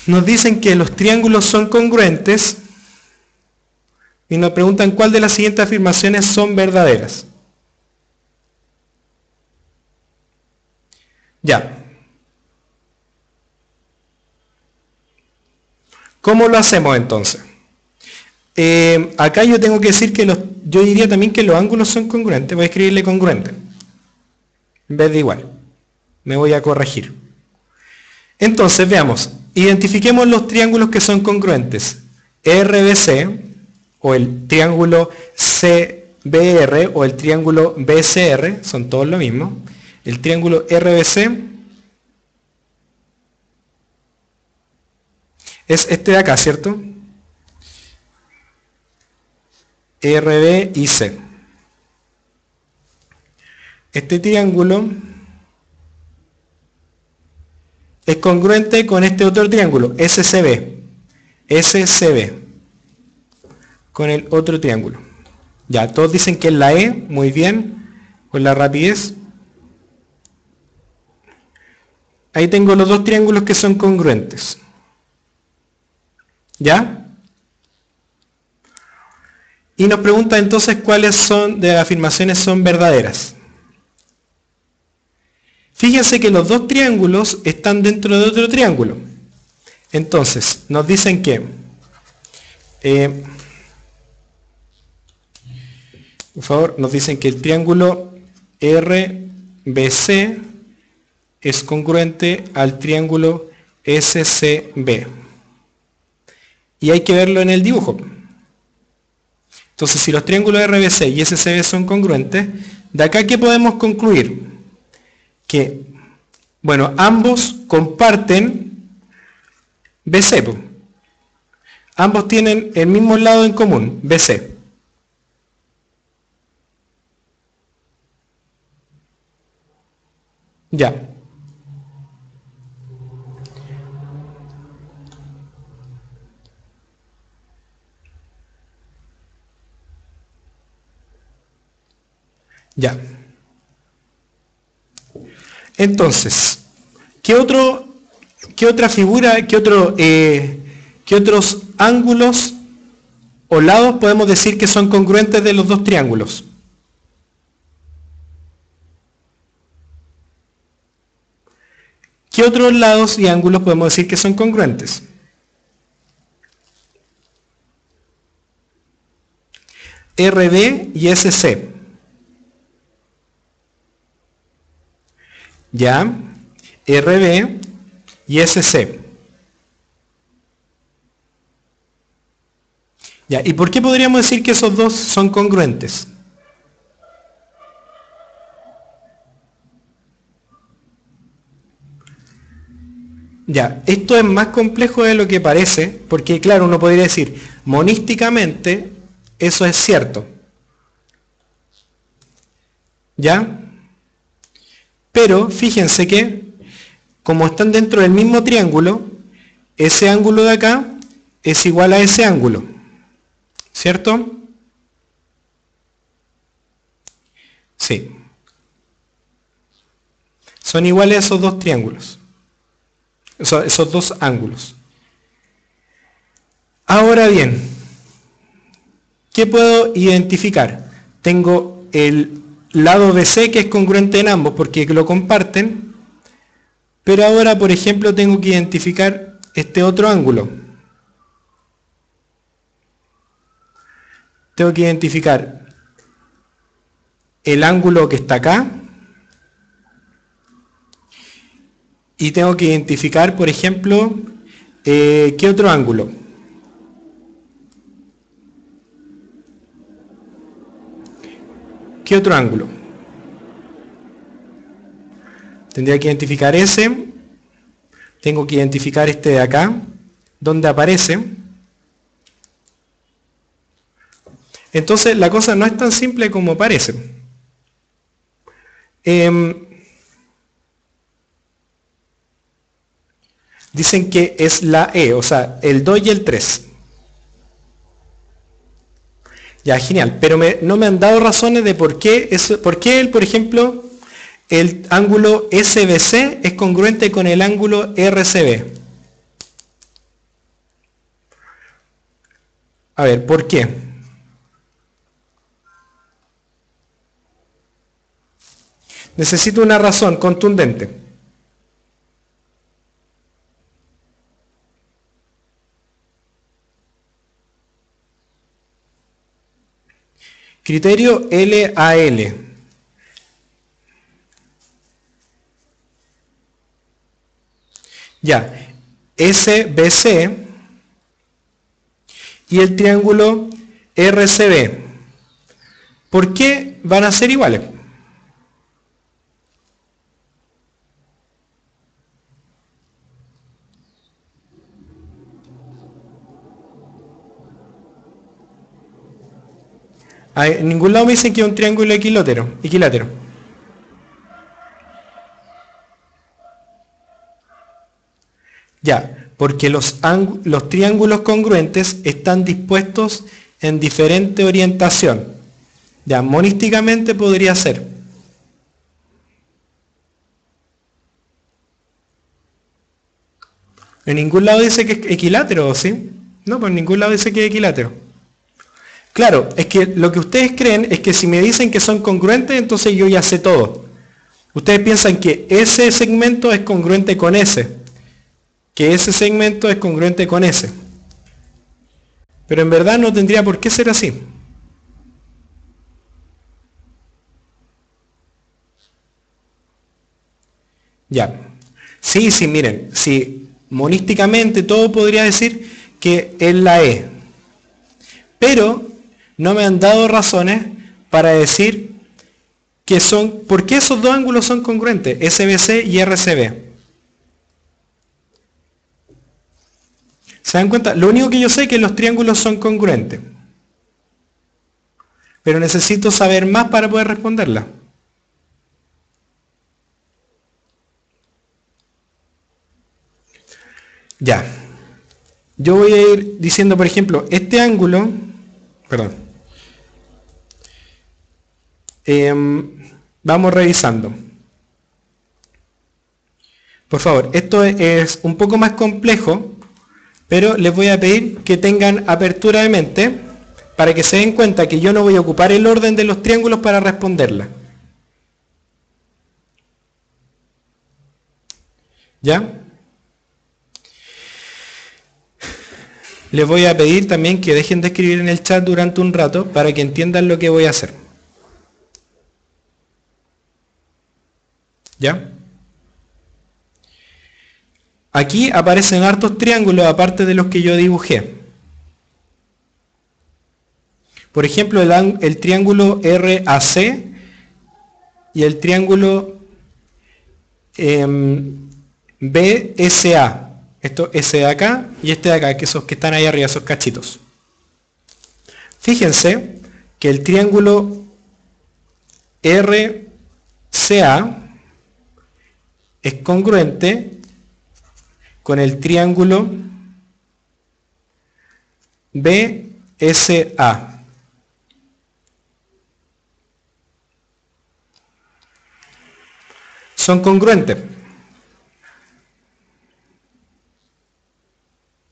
Nos dicen que los triángulos son congruentes y nos preguntan cuál de las siguientes afirmaciones son verdaderas. Ya. ¿Cómo lo hacemos entonces? Acá yo tengo que decir que yo diría también que los ángulos son congruentes. Voy a escribirle congruente en vez de igual. Me voy a corregir. Entonces, veamos. Identifiquemos los triángulos que son congruentes. RBC, o el triángulo CBR, o el triángulo BCR, son todos lo mismo. El triángulo RBC es este de acá, ¿cierto? RB y C. Este triángulo es congruente con este otro triángulo, SCB. SCB. Con el otro triángulo. Ya, todos dicen que es la E, muy bien, con la rapidez. Ahí tengo los dos triángulos que son congruentes. ¿Ya? Y nos pregunta entonces cuáles son de las afirmaciones son verdaderas. Fíjense que los dos triángulos están dentro de otro triángulo. Entonces, nos dicen que por favor, nos dicen que el triángulo RBC es congruente al triángulo SCB. Y hay que verlo en el dibujo. Entonces, si los triángulos RBC y SCB son congruentes, de acá, ¿qué podemos concluir? Que, bueno, ambos comparten BC. Ambos tienen el mismo lado en común, BC. Ya. Ya. Entonces, ¿qué otra figura, qué otros ángulos o lados podemos decir que son congruentes de los dos triángulos? ¿Qué otros lados y ángulos podemos decir que son congruentes? RB y SC. ¿Ya? RB y SC. ¿Ya? ¿Y por qué podríamos decir que esos dos son congruentes? Ya, esto es más complejo de lo que parece, porque claro, uno podría decir, monísticamente, eso es cierto. ¿Ya? Pero fíjense que, como están dentro del mismo triángulo, ese ángulo de acá es igual a ese ángulo. ¿Cierto? Sí. Son iguales esos dos triángulos. Esos dos ángulos. Ahora bien, ¿qué puedo identificar? Tengo el lado BC que es congruente en ambos porque lo comparten, pero ahora, por ejemplo, tengo que identificar este otro ángulo. Tengo que identificar el ángulo que está acá y tengo que identificar, por ejemplo, ¿qué otro ángulo? ¿Qué otro ángulo? Tendría que identificar ese. Tengo que identificar este de acá, donde aparece. Entonces la cosa no es tan simple como parece. Dicen que es la E, o sea, el 2 y el 3. Ya, genial, pero no me han dado razones de por qué, por ejemplo, el ángulo SBC es congruente con el ángulo RCB. A ver, ¿por qué? Necesito una razón contundente. Criterio LAL. Ya, SBC y el triángulo RCB. ¿Por qué van a ser iguales? En ningún lado me dicen que es un triángulo equilátero. Ya, porque los triángulos congruentes están dispuestos en diferente orientación. Ya, monísticamente podría ser. En ningún lado dice que es equilátero, ¿sí? No, por ningún lado dice que es equilátero. Claro, es que lo que ustedes creen es que si me dicen que son congruentes, entonces yo ya sé todo. Ustedes piensan que ese segmento es congruente con ese, que ese segmento es congruente con ese. Pero en verdad no tendría por qué ser así. Ya. Sí, sí, miren, sí, monísticamente todo podría decir que es la E. Pero no me han dado razones para decir que son, ¿por qué esos dos ángulos son congruentes? SBC y RCB. ¿Se dan cuenta? Lo único que yo sé es que los triángulos son congruentes. Pero necesito saber más para poder responderla. Ya. Yo voy a ir diciendo, por ejemplo, este ángulo, perdón, Vamos revisando. Por favor, esto es un poco más complejo, pero les voy a pedir que tengan apertura de mente para que se den cuenta que yo no voy a ocupar el orden de los triángulos para responderla. ¿Ya? Les voy a pedir también que dejen de escribir en el chat durante un rato para que entiendan lo que voy a hacer. ¿Ya? Aquí aparecen hartos triángulos aparte de los que yo dibujé. Por ejemplo, el triángulo RAC y el triángulo BSA. Esto S de acá y este de acá, que esos que están ahí arriba, esos cachitos. Fíjense que el triángulo RCA es congruente con el triángulo BSA. Son congruentes.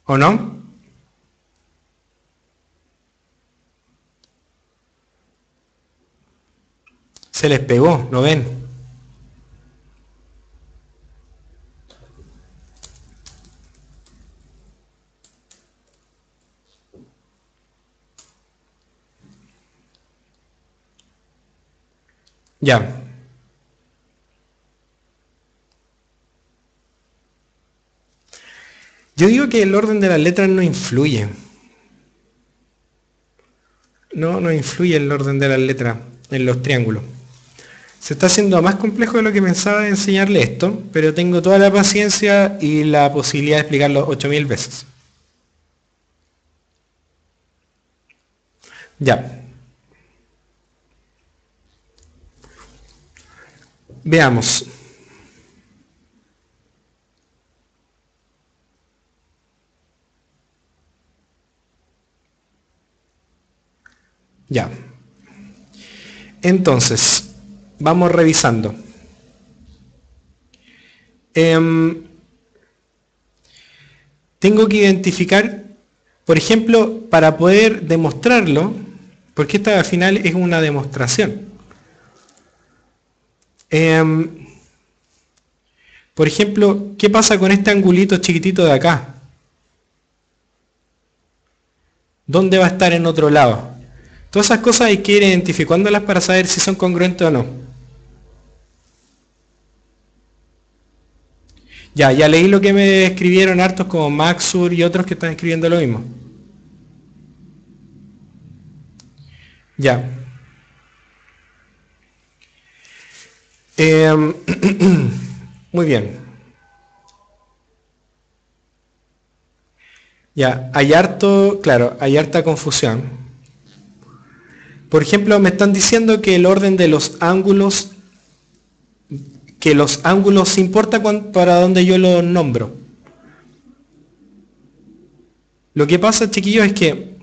¿O no? Se les pegó, ¿no ven? Ya. Yo digo que el orden de las letras no influye. No influye el orden de las letras en los triángulos. Se está haciendo más complejo de lo que pensaba de enseñarle esto, pero tengo toda la paciencia y la posibilidad de explicarlo 8000 veces. Ya. Veamos. Ya. Entonces, vamos revisando. Tengo que identificar, por ejemplo, para poder demostrarlo, porque esta al final es una demostración. Por ejemplo, ¿qué pasa con este angulito chiquitito de acá? ¿Dónde va a estar en otro lado? Todas esas cosas hay que ir identificándolas para saber si son congruentes o no. Ya leí lo que me escribieron hartos como Maxur y otros que están escribiendo lo mismo. Ya. Muy bien. Ya, hay harta confusión. Por ejemplo, me están diciendo que el orden de los ángulos, importa para donde yo los nombro. Lo que pasa, chiquillos, es que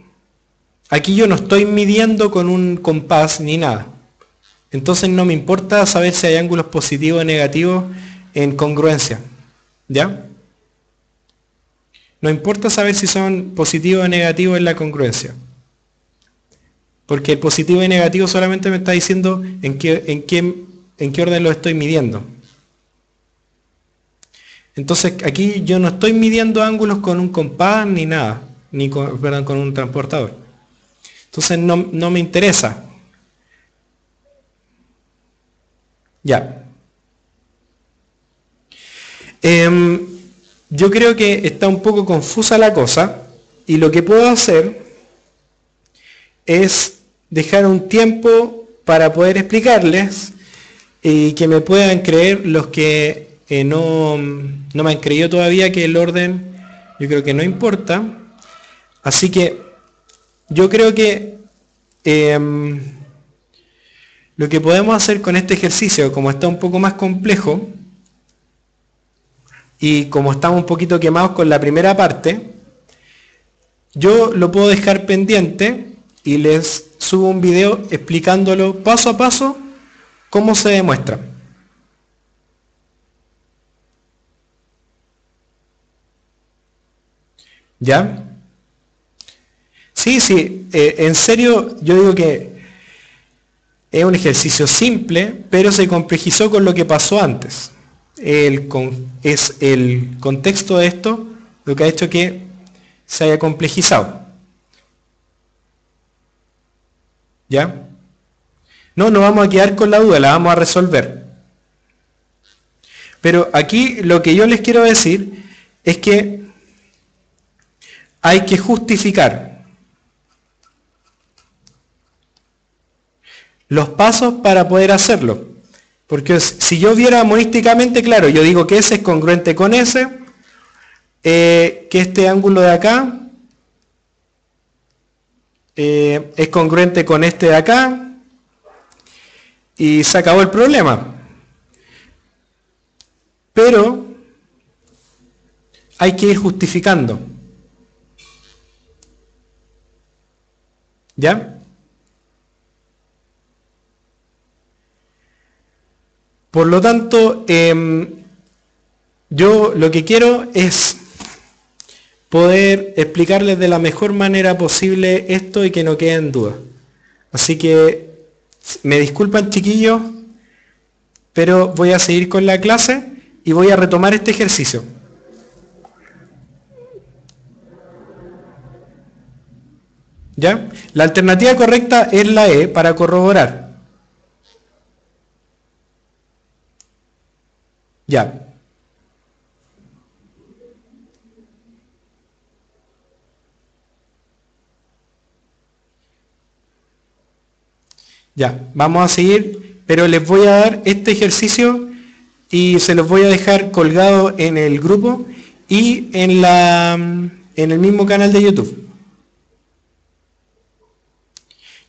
aquí yo no estoy midiendo con un compás ni nada. Entonces no me importa saber si hay ángulos positivos o negativos en congruencia. ¿Ya? No importa saber si son positivos o negativos en la congruencia. Porque el positivo y negativo solamente me está diciendo en qué orden lo estoy midiendo. Entonces aquí yo no estoy midiendo ángulos con un compás ni nada, con un transportador. Entonces no me interesa. Ya. Yo creo que está un poco confusa la cosa y lo que puedo hacer es dejar un tiempo para poder explicarles y que me puedan creer los que no me han creído todavía que el orden yo creo que no importa. Así que yo creo que lo que podemos hacer con este ejercicio, como está un poco más complejo y como estamos un poquito quemados con la primera parte, yo lo puedo dejar pendiente y les subo un video explicándolo paso a paso ¿Cómo se demuestra? ¿Ya? Sí, sí, en serio, yo digo que es un ejercicio simple, pero se complejizó con lo que pasó antes. Es el contexto de esto lo que ha hecho que se haya complejizado. ¿Ya? No, no vamos a quedar con la duda, la vamos a resolver. Pero aquí lo que yo les quiero decir es que hay que justificar los pasos para poder hacerlo. Porque si yo viera monísticamente, claro, yo digo que ese es congruente con ese, que este ángulo de acá es congruente con este de acá, y se acabó el problema. Pero hay que ir justificando. ¿Ya? Por lo tanto, yo lo que quiero es poder explicarles de la mejor manera posible esto y que no queden dudas. Así que me disculpan, chiquillos, pero voy a seguir con la clase y voy a retomar este ejercicio. ¿Ya? La alternativa correcta es la E para corroborar. Ya. Ya, vamos a seguir, pero les voy a dar este ejercicio y se los voy a dejar colgado en el grupo y en el mismo canal de YouTube.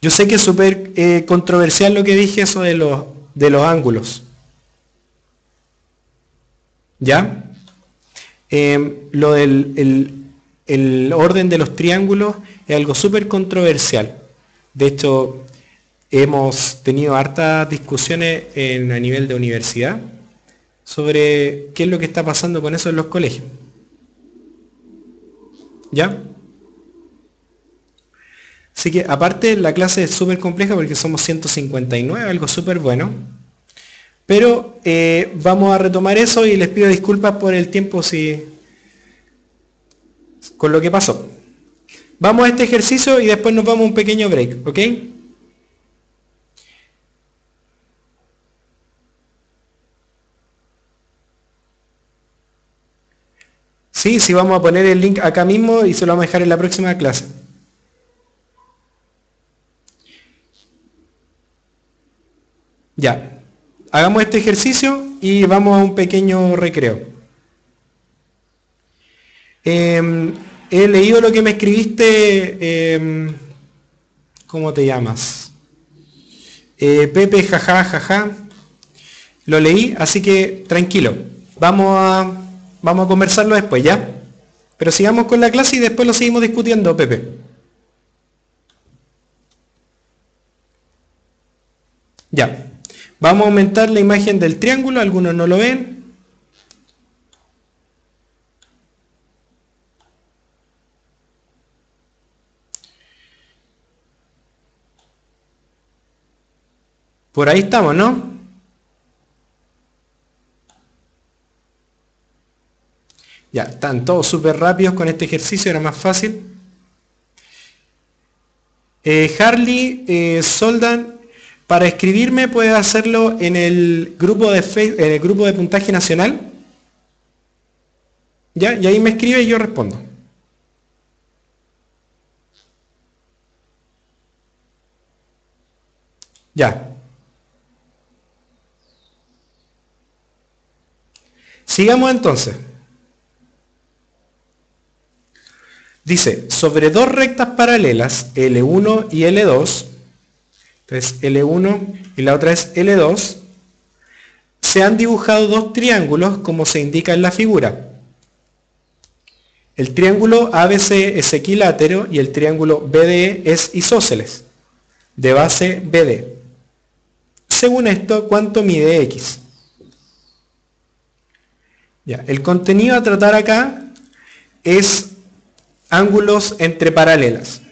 Yo sé que es súper controversial lo que dije, eso de los ángulos. ¿Ya? Lo del el orden de los triángulos es algo súper controversial. De hecho, hemos tenido hartas discusiones a nivel de universidad sobre qué es lo que está pasando con eso en los colegios. ¿Ya? Así que aparte la clase es súper compleja porque somos 159, algo súper bueno. Pero vamos a retomar eso y les pido disculpas por el tiempo con lo que pasó. Vamos a este ejercicio y después nos vamos a un pequeño break, ¿ok? Sí, sí, vamos a poner el link acá mismo y se lo vamos a dejar en la próxima clase. Ya, hagamos este ejercicio y vamos a un pequeño recreo. He leído lo que me escribiste, ¿cómo te llamas? Pepe, jaja, jaja. Lo leí, así que tranquilo. Vamos a conversarlo después, ¿ya? Pero sigamos con la clase y después lo seguimos discutiendo, Pepe. Ya. Vamos a aumentar la imagen del triángulo, algunos no lo ven. Por ahí estamos, ¿no? Ya, están todos súper rápidos con este ejercicio, era más fácil. Harley, Soldan, para escribirme puede hacerlo en el grupo de Facebook, en el grupo de puntaje nacional. ¿Ya? Y ahí me escribe y yo respondo. Ya. Sigamos entonces. Dice, sobre dos rectas paralelas, L1 y L2, entonces L1 y la otra es L2, se han dibujado dos triángulos como se indica en la figura. El triángulo ABC es equilátero y el triángulo BDE es isósceles, de base BD. según esto, cuánto mide X. Ya, el contenido a tratar acá es ángulos entre paralelas,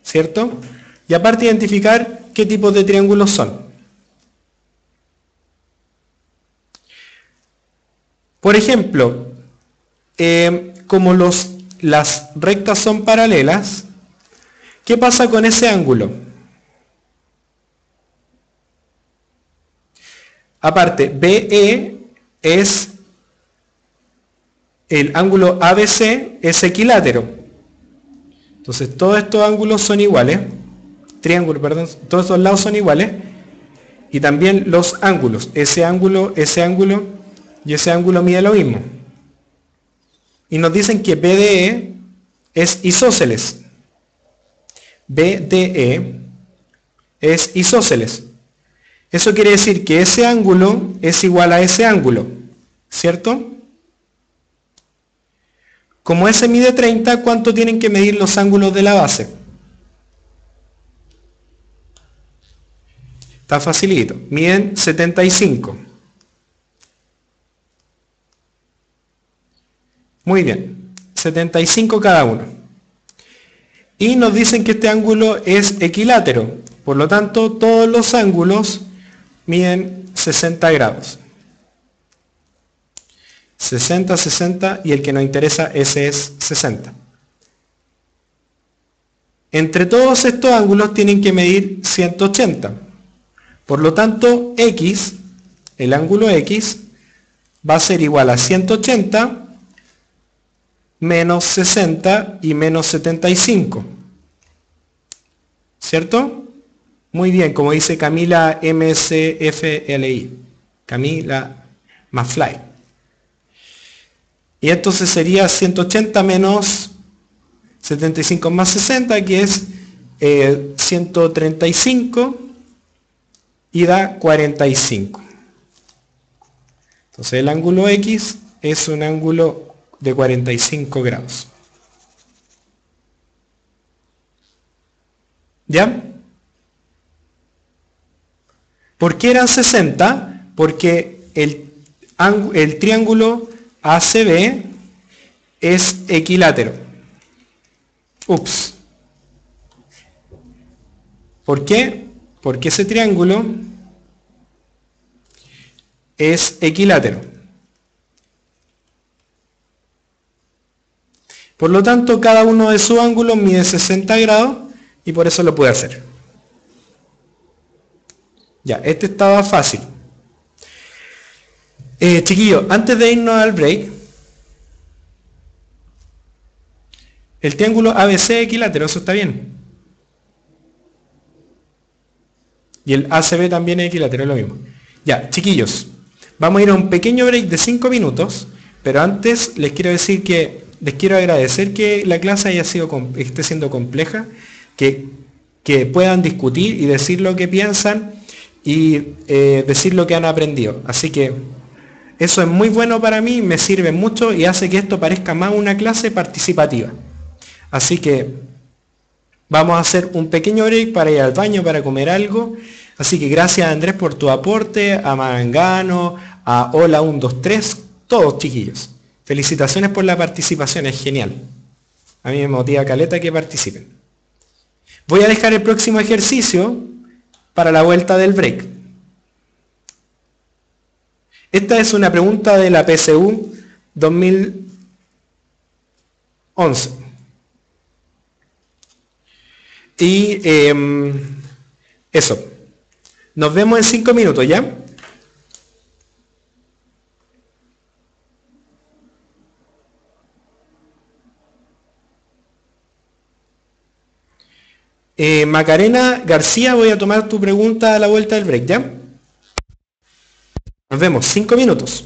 ¿cierto? Y aparte identificar qué tipos de triángulos son. Por ejemplo, como las rectas son paralelas, ¿qué pasa con ese ángulo? Aparte, BE es el ángulo ABC es equilátero. Entonces todos estos ángulos son iguales, triángulos, perdón, todos estos lados son iguales, y también los ángulos, ese ángulo y ese ángulo mide lo mismo. Y nos dicen que BDE es isósceles. BDE es isósceles. Eso quiere decir que ese ángulo es igual a ese ángulo, ¿cierto? Como ese mide 30, ¿cuánto tienen que medir los ángulos de la base? Está facilito. Miden 75. Muy bien. 75 cada uno. Y nos dicen que este ángulo es equilátero. Por lo tanto, todos los ángulos miden 60 grados. 60, 60 y el que nos interesa ese es 60. Entre todos estos ángulos tienen que medir 180. Por lo tanto, X, el ángulo X, va a ser igual a 180 menos 60 y menos 75. ¿Cierto? Muy bien, como dice Camila MSFLI. Camila Mafly. Y entonces sería 180 menos 75 más 60, que es 135 y da 45. Entonces el ángulo X es un ángulo de 45 grados. ¿Ya? ¿Por qué eran 60? Porque el triángulo ACB es equilátero. Ups. ¿Por qué? Porque ese triángulo es equilátero. Por lo tanto, cada uno de sus ángulos mide 60 grados y por eso lo puede hacer. Ya, este estaba fácil. Chiquillos, antes de irnos al break, el triángulo ABC es equilátero, eso está bien. Y el ACB también es equilátero, es lo mismo. Ya, chiquillos, vamos a ir a un pequeño break de 5 minutos, pero antes les quiero decir que les quiero agradecer que la clase esté siendo compleja, que puedan discutir y decir lo que piensan y decir lo que han aprendido. Así que eso es muy bueno para mí, me sirve mucho y hace que esto parezca más una clase participativa. Así que vamos a hacer un pequeño break para ir al baño, para comer algo. Así que gracias Andrés por tu aporte, a Mangano, a Hola 123, todos chiquillos. Felicitaciones por la participación, es genial. A mí me motiva caleta que participen. Voy a dejar el próximo ejercicio para la vuelta del break. Esta es una pregunta de la PSU 2011. Y eso. Nos vemos en 5 minutos, ¿ya? Macarena García, voy a tomar tu pregunta a la vuelta del break, ¿ya? Nos vemos, 5 minutos.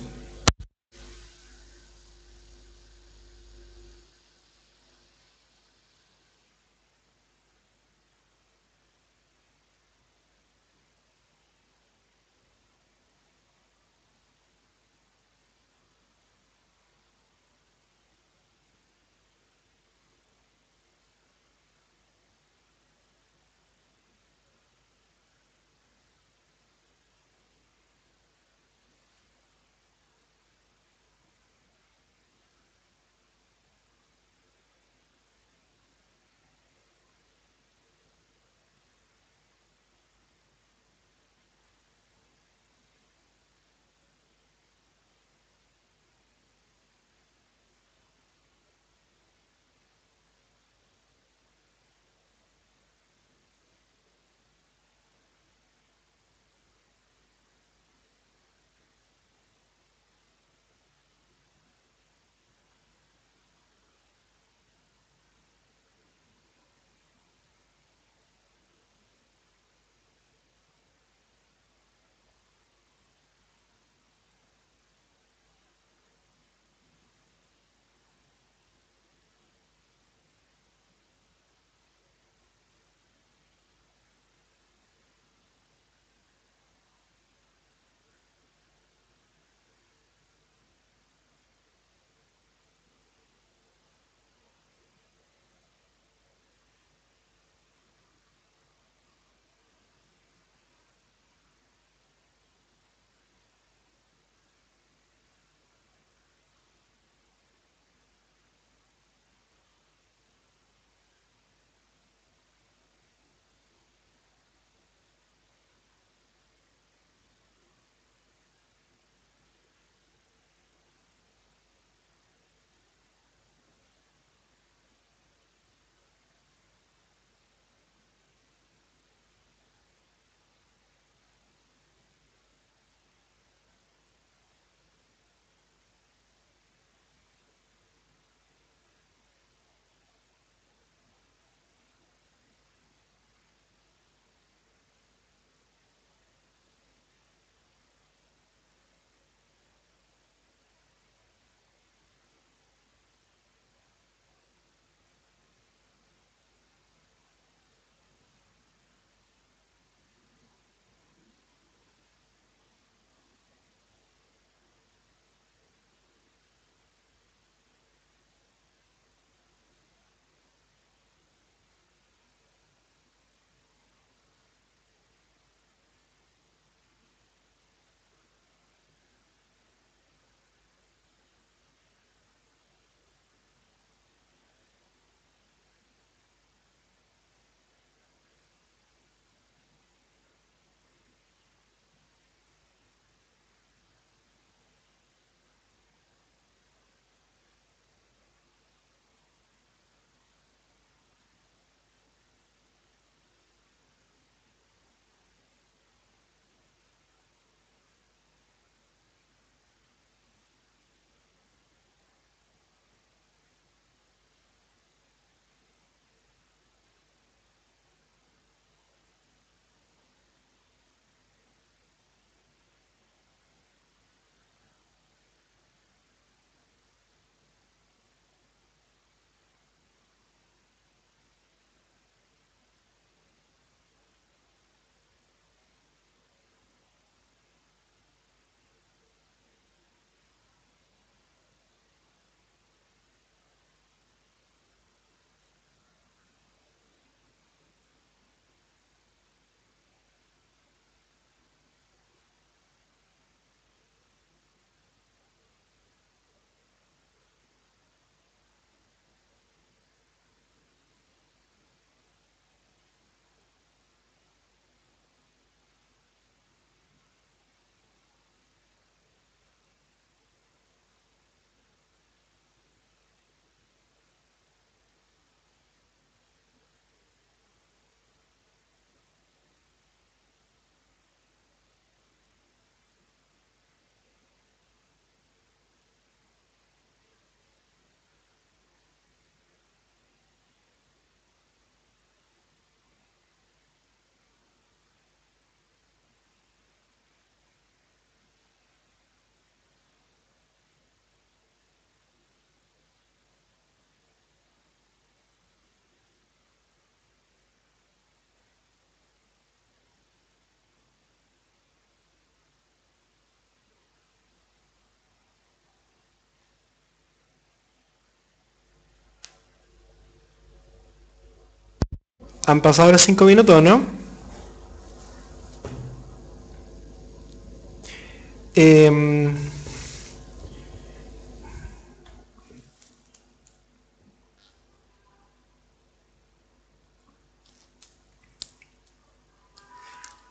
Han pasado los 5 minutos, ¿no?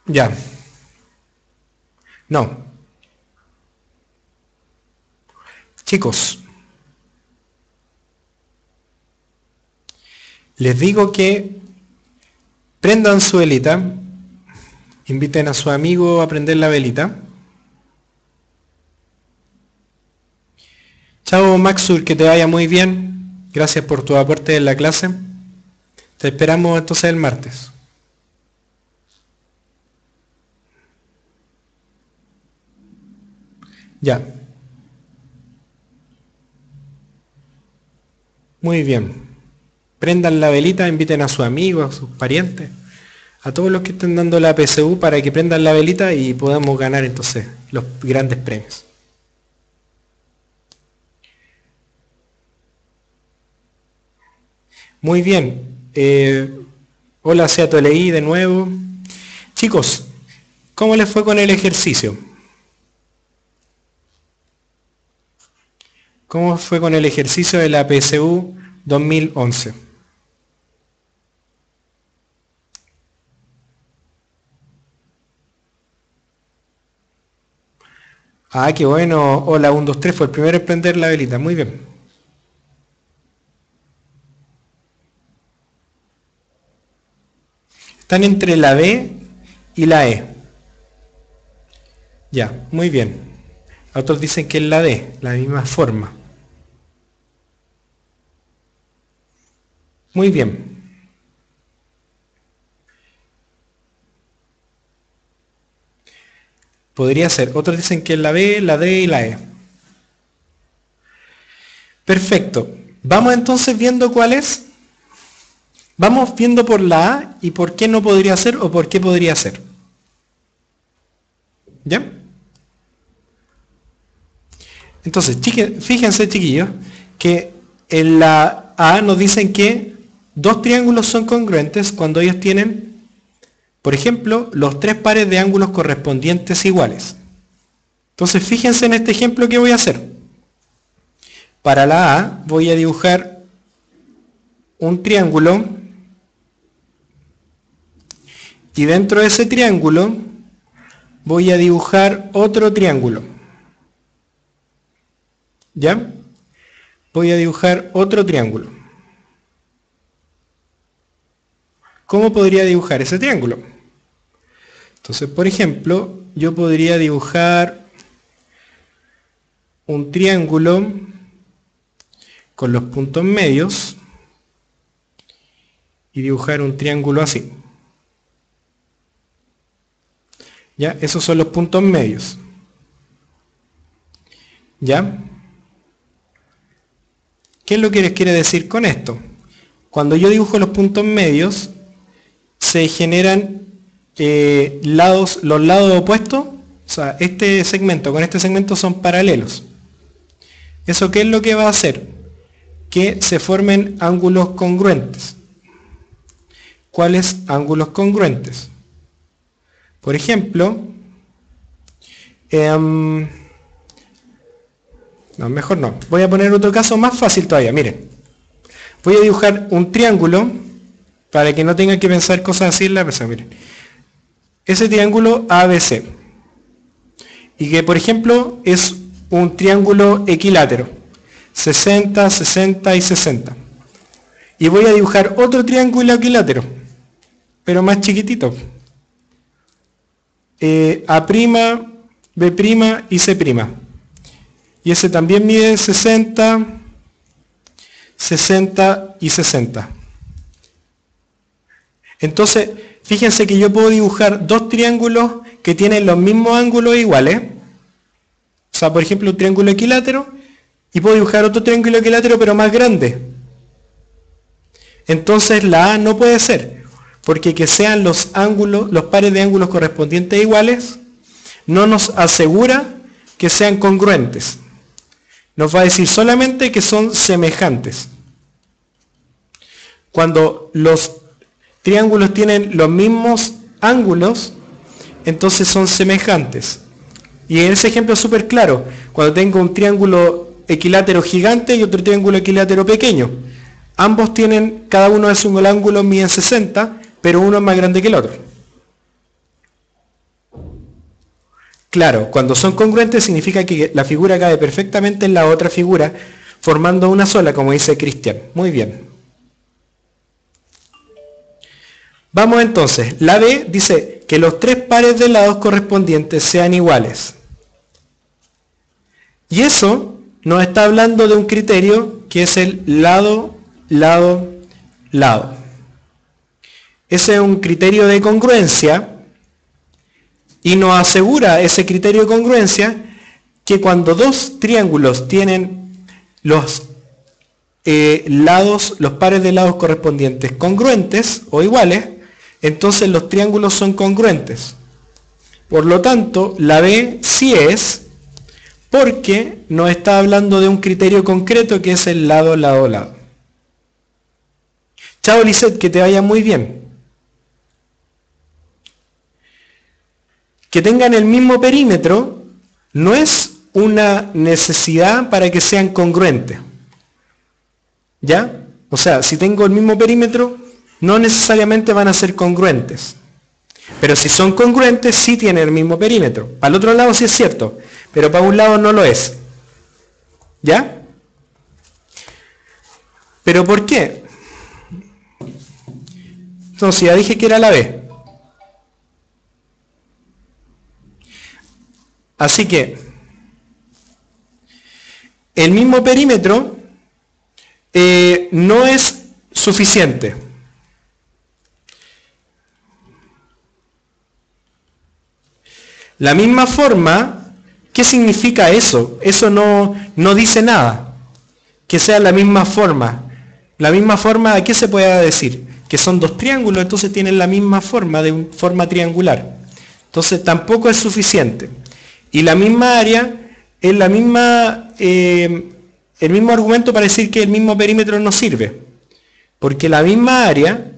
Ya. No. Chicos, les digo que prendan su velita, inviten a su amigo a prender la velita. Chao Maxur, que te vaya muy bien. Gracias por tu aporte en la clase. Te esperamos entonces el martes. Ya. Muy bien. Prendan la velita, inviten a sus amigos, a sus parientes, a todos los que estén dando la PSU para que prendan la velita y podamos ganar entonces los grandes premios. Muy bien. Hola, Seato Leí de nuevo. Chicos, ¿cómo les fue con el ejercicio? ¿Cómo fue con el ejercicio de la PSU 2011? Ah, qué bueno. Hola, 1, 2, 3 fue el primero en prender la velita. Muy bien. Están entre la B y la E. Ya, muy bien. Otros dicen que es la D, la misma forma. Muy bien. Podría ser. Otros dicen que es la B, la D y la E. Perfecto. Vamos entonces viendo cuál es. Vamos viendo por la A y por qué no podría ser o por qué podría ser. ¿Ya? Entonces, fíjense chiquillos, que en la A nos dicen que dos triángulos son congruentes cuando ellos tienen, por ejemplo, los tres pares de ángulos correspondientes iguales. Entonces, fíjense en este ejemplo que voy a hacer. Para la A voy a dibujar un triángulo y dentro de ese triángulo voy a dibujar otro triángulo. ¿Ya? Voy a dibujar otro triángulo. ¿Cómo podría dibujar ese triángulo? Entonces, por ejemplo, yo podría dibujar un triángulo con los puntos medios y dibujar un triángulo así. ¿Ya? Esos son los puntos medios. ¿Ya? ¿Qué es lo que les quiere decir con esto? Cuando yo dibujo los puntos medios, se generan los lados opuestos, o sea, este segmento con este segmento son paralelos. ¿Eso qué es lo que va a hacer? Que se formen ángulos congruentes. ¿Cuáles ángulos congruentes? Por ejemplo, no, mejor no. Voy a poner otro caso más fácil todavía. Miren, voy a dibujar un triángulo para que no tengan que pensar cosas así en la persona. Miren, ese triángulo ABC y que, por ejemplo, es un triángulo equilátero, 60, 60 y 60. Y voy a dibujar otro triángulo equilátero, pero más chiquitito. A', B' y C'. Y ese también mide 60, 60 y 60. Entonces, fíjense que yo puedo dibujar dos triángulos que tienen los mismos ángulos iguales. O sea, por ejemplo, un triángulo equilátero y puedo dibujar otro triángulo equilátero pero más grande. Entonces la A no puede ser, porque que sean los ángulos, los pares de ángulos correspondientes iguales, no nos asegura que sean congruentes. Nos va a decir solamente que son semejantes. Cuando los triángulos tienen los mismos ángulos, entonces son semejantes. Y en ese ejemplo es súper claro, cuando tengo un triángulo equilátero gigante y otro triángulo equilátero pequeño. Ambos tienen, cada uno de sus ángulos miden 60, pero uno es más grande que el otro. Claro, cuando son congruentes significa que la figura cabe perfectamente en la otra figura, formando una sola, como dice Cristian. Muy bien. Vamos entonces, la B dice que los tres pares de lados correspondientes sean iguales. Y eso nos está hablando de un criterio que es el lado, lado, lado. Ese es un criterio de congruencia y nos asegura ese criterio de congruencia que cuando dos triángulos tienen los lados, los pares de lados correspondientes congruentes o iguales, entonces los triángulos son congruentes. Por lo tanto, la B sí es, porque nos está hablando de un criterio concreto que es el lado, lado, lado. Chao, Lisette, que te vaya muy bien. Que tengan el mismo perímetro no es una necesidad para que sean congruentes. ¿Ya? O sea, si tengo el mismo perímetro, no necesariamente van a ser congruentes. Pero si son congruentes, sí tienen el mismo perímetro. Para el otro lado sí es cierto, pero para un lado no lo es. ¿Ya? ¿Pero por qué? Entonces ya dije que era la B. Así que el mismo perímetro no es suficiente. La misma forma, ¿qué significa eso? Eso no dice nada. Que sea la misma forma. La misma forma, ¿a qué se puede decir? Que son dos triángulos, entonces tienen la misma forma, de forma triangular. Entonces tampoco es suficiente. Y la misma área es la misma, el mismo argumento para decir que el mismo perímetro no sirve. Porque la misma área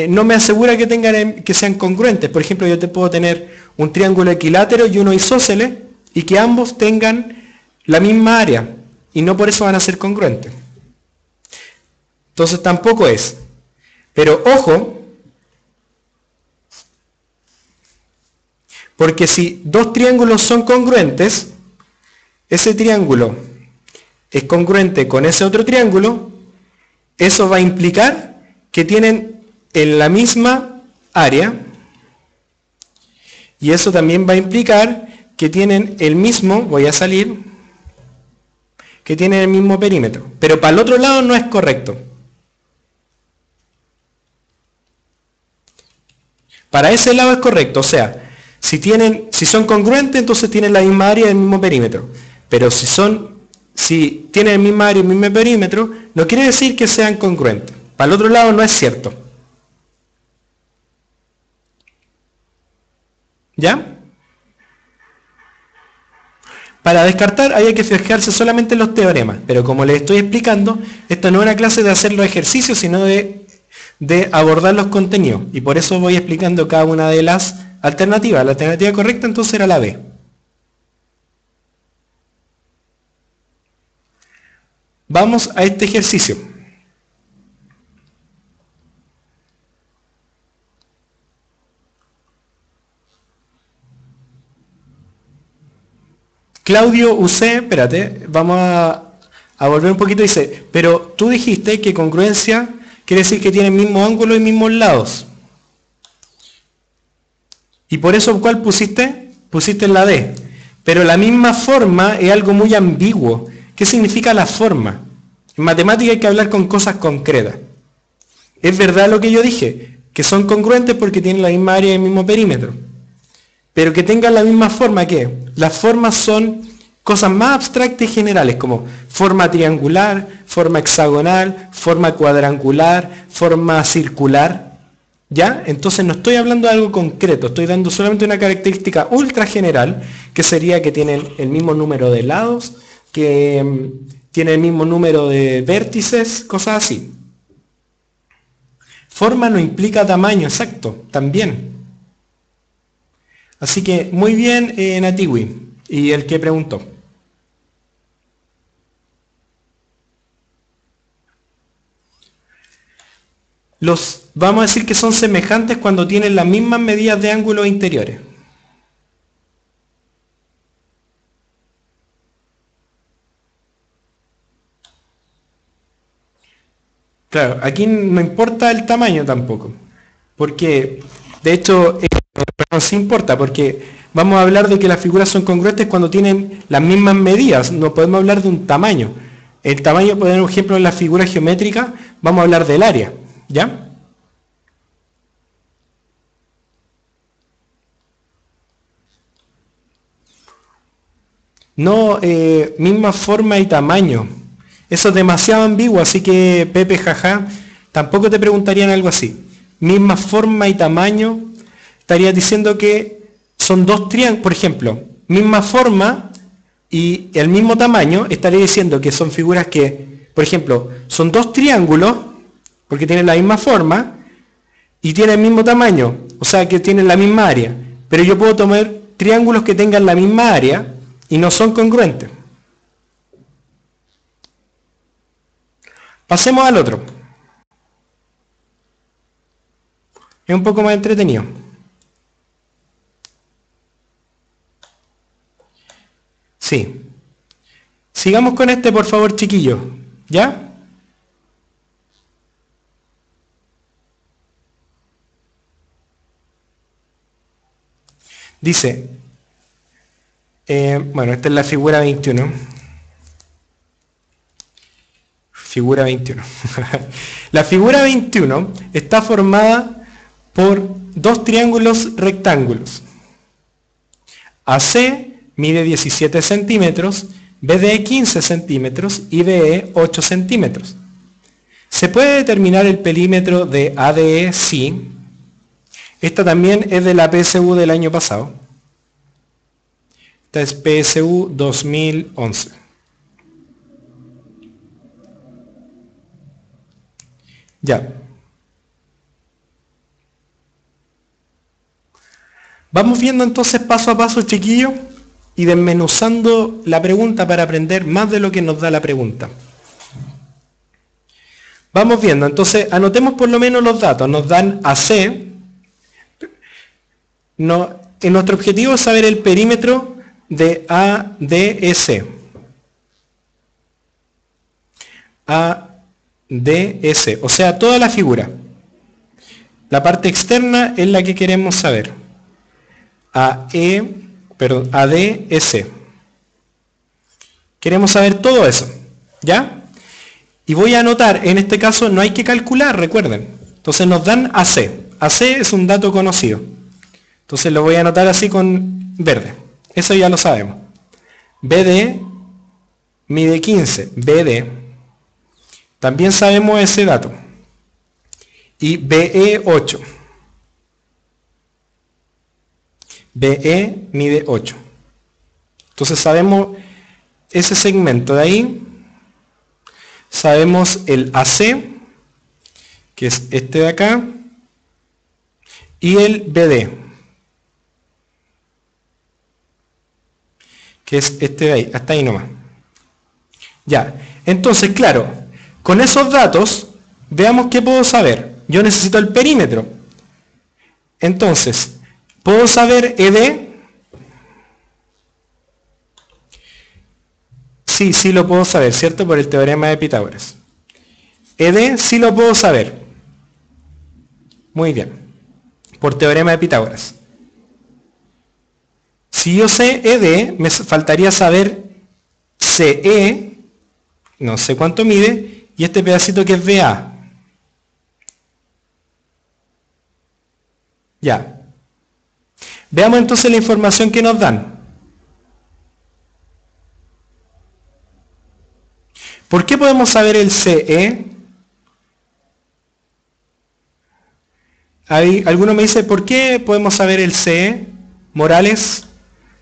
no me asegura que sean congruentes. Por ejemplo, yo te puedo tener un triángulo equilátero y uno isósceles y que ambos tengan la misma área y no por eso van a ser congruentes. Entonces tampoco es. Pero ojo, porque si dos triángulos son congruentes, ese triángulo es congruente con ese otro triángulo, eso va a implicar que tienen en la misma área, y eso también va a implicar que tienen el mismo, voy a salir, que tienen el mismo perímetro. Pero para el otro lado no es correcto. Para ese lado es correcto, o sea, si son congruentes, entonces tienen la misma área y el mismo perímetro. Pero si tienen el mismo área y el mismo perímetro, no quiere decir que sean congruentes. Para el otro lado no es cierto. ¿Ya? Para descartar hay que fijarse solamente en los teoremas, pero como les estoy explicando, esto no es una clase de hacer los ejercicios, sino de abordar los contenidos. Y por eso voy explicando cada una de las alternativas. La alternativa correcta entonces era la B. Vamos a este ejercicio. Claudio UC, espérate, vamos a volver un poquito, dice, pero tú dijiste que congruencia quiere decir que tiene el mismo ángulo y mismos lados. Y por eso, ¿cuál pusiste? Pusiste la D. Pero la misma forma es algo muy ambiguo. ¿Qué significa la forma? En matemática hay que hablar con cosas concretas. Es verdad lo que yo dije, que son congruentes porque tienen la misma área y el mismo perímetro. Pero que tengan la misma forma, ¿qué? Las formas son cosas más abstractas y generales, como forma triangular, forma hexagonal, forma cuadrangular, forma circular. ¿Ya? Entonces no estoy hablando de algo concreto, estoy dando solamente una característica ultra general, que sería que tienen el mismo número de lados, que tienen el mismo número de vértices, cosas así. Forma no implica tamaño, exacto, también. Así que muy bien, Natiwi, y el que preguntó. Vamos a decir que son semejantes cuando tienen las mismas medidas de ángulos interiores. Claro, aquí no importa el tamaño tampoco, porque de hecho, no sí importa, porque vamos a hablar de que las figuras son congruentes cuando tienen las mismas medidas, no podemos hablar de un tamaño. El tamaño, por ejemplo, en las figuras geométricas, vamos a hablar del área, ¿ya? No, misma forma y tamaño. Eso es demasiado ambiguo, así que Pepe, jaja, tampoco te preguntarían algo así. Misma forma y tamaño, estarías diciendo que son dos triángulos, por ejemplo, misma forma y el mismo tamaño, estaría diciendo que son figuras que, por ejemplo, son dos triángulos, porque tienen la misma forma, y tienen el mismo tamaño, o sea que tienen la misma área. Pero yo puedo tomar triángulos que tengan la misma área y no son congruentes. Pasemos al otro. Es un poco más entretenido. Sí. Sigamos con este, por favor, chiquillos. ¿Ya? Dice, bueno, esta es la figura 21. Figura 21. La figura 21 está formada por dos triángulos rectángulos. AC mide 17 centímetros, BDE 15 centímetros y BE 8 centímetros. ¿Se puede determinar el perímetro de ADE? Sí. Esta también es de la PSU del año pasado. Esta es PSU 2011. Ya. Vamos viendo entonces paso a paso, chiquillos, y desmenuzando la pregunta para aprender más de lo que nos da la pregunta. Vamos viendo, entonces anotemos por lo menos los datos. Nos dan AC. Nuestro objetivo es saber el perímetro de ADS. ADS, o sea, toda la figura. La parte externa es la que queremos saber. ADS. Queremos saber todo eso, ¿ya? Y voy a anotar, en este caso no hay que calcular, recuerden. Entonces nos dan AC. AC es un dato conocido. Entonces lo voy a anotar así con verde. Eso ya lo sabemos. BD mide 15. BD. También sabemos ese dato. Y BE 8. BE mide 8. Entonces sabemos ese segmento de ahí. Sabemos el AC, que es este de acá, y el BD, que es este de ahí, hasta ahí nomás. Ya, entonces claro, con esos datos, veamos qué puedo saber. Yo necesito el perímetro. Entonces, ¿puedo saber ED? Sí, sí lo puedo saber, ¿cierto? Por el teorema de Pitágoras. ED sí lo puedo saber. Muy bien. Por teorema de Pitágoras. Si yo sé ED, me faltaría saber CE, no sé cuánto mide, y este pedacito que es BA. Ya. Veamos entonces la información que nos dan. ¿Por qué podemos saber el CE? Alguno me dice, ¿por qué podemos saber el CE? Morales,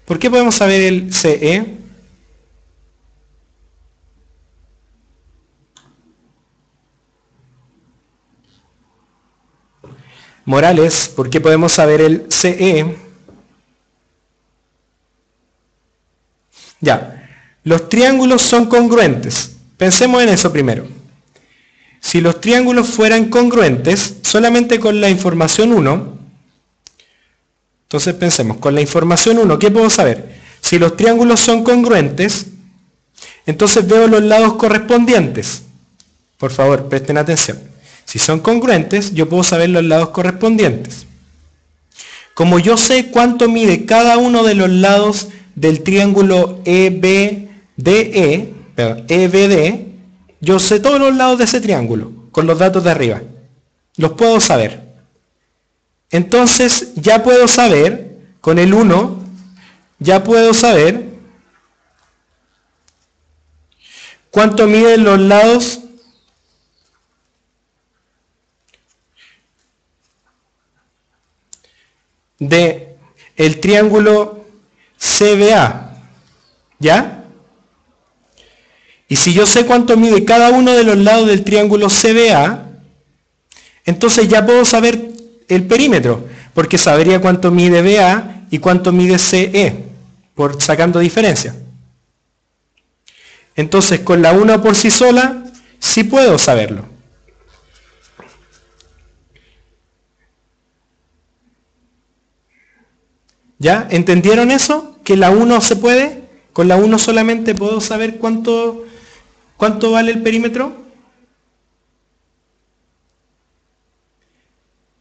¿por qué podemos saber el CE? Morales, ¿por qué podemos saber el CE? Ya, los triángulos son congruentes. Pensemos en eso primero. Si los triángulos fueran congruentes, solamente con la información 1, entonces pensemos, con la información 1, ¿qué puedo saber? Si los triángulos son congruentes, entonces veo los lados correspondientes. Por favor, presten atención. Si son congruentes, yo puedo saber los lados correspondientes. Como yo sé cuánto mide cada uno de los lados del triángulo EBD, yo sé todos los lados de ese triángulo con los datos de arriba. Los puedo saber. Entonces ya puedo saber, con el 1, ya puedo saber cuánto miden los lados de el triángulo CBA. ¿Ya? Y si yo sé cuánto mide cada uno de los lados del triángulo CBA, entonces ya puedo saber el perímetro, porque sabría cuánto mide BA y cuánto mide CE, sacando diferencia. Entonces con la 1 por sí sola, sí puedo saberlo. ¿Ya? ¿Entendieron eso? ¿Que la 1 se puede? ¿Con la 1 solamente puedo saber cuánto vale el perímetro?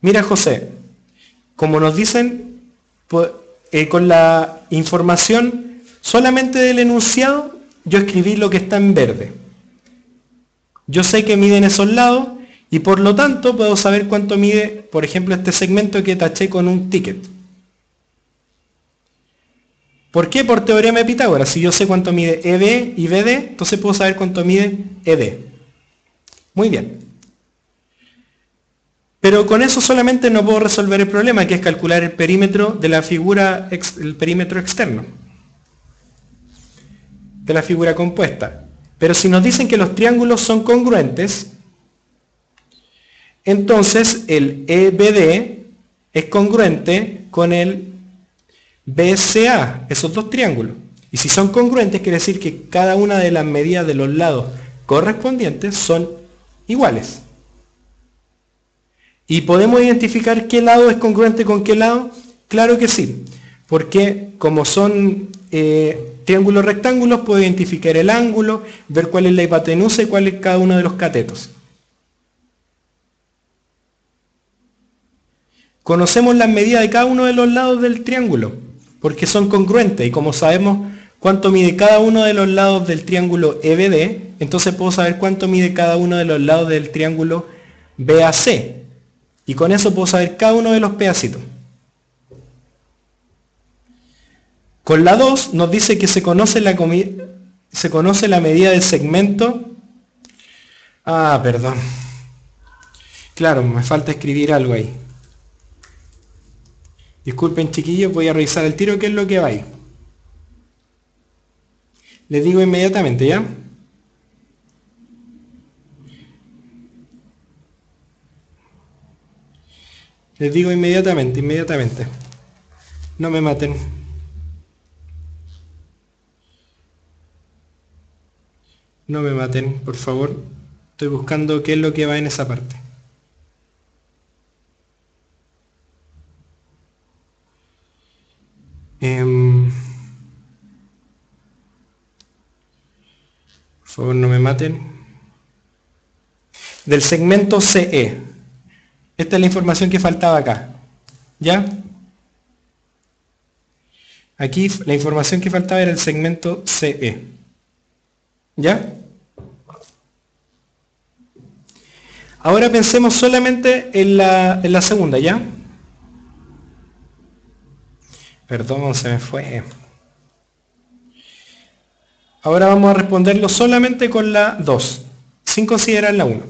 Mira, José, como nos dicen, con la información solamente del enunciado, yo escribí lo que está en verde. Yo sé que miden esos lados y por lo tanto puedo saber cuánto mide, por ejemplo, este segmento que taché con un ticket. ¿Por qué? Por teorema de Pitágoras. Si yo sé cuánto mide EB y BD, entonces puedo saber cuánto mide ED. Muy bien. Pero con eso solamente no puedo resolver el problema, que es calcular el perímetro de la figura, el perímetro externo de la figura compuesta. Pero si nos dicen que los triángulos son congruentes, entonces el EBD es congruente con el BCA, esos dos triángulos. Y si son congruentes, quiere decir que cada una de las medidas de los lados correspondientes son iguales. ¿Y podemos identificar qué lado es congruente con qué lado? Claro que sí, porque como son triángulos rectángulos, puedo identificar el ángulo, ver cuál es la hipotenusa y cuál es cada uno de los catetos. Conocemos las medidas de cada uno de los lados del triángulo, porque son congruentes, y como sabemos cuánto mide cada uno de los lados del triángulo EBD, entonces puedo saber cuánto mide cada uno de los lados del triángulo BAC. Y con eso puedo saber cada uno de los pedacitos. Con la 2 nos dice que se conoce la medida del segmento. Perdón. Claro, me falta escribir algo ahí. Disculpen, chiquillos, voy a revisar el tiro qué es lo que va ahí. Les digo inmediatamente, ¿ya? Les digo inmediatamente. No me maten. No me maten, por favor. Estoy buscando qué es lo que va en esa parte. Por favor, no me maten. Del segmento CE. Esta es la información que faltaba acá. ¿Ya? Aquí la información que faltaba era el segmento CE. ¿Ya? Ahora pensemos solamente en la segunda, ¿ya? Perdón, se me fue. Ahora vamos a responderlo solamente con la 2, sin considerar la 1.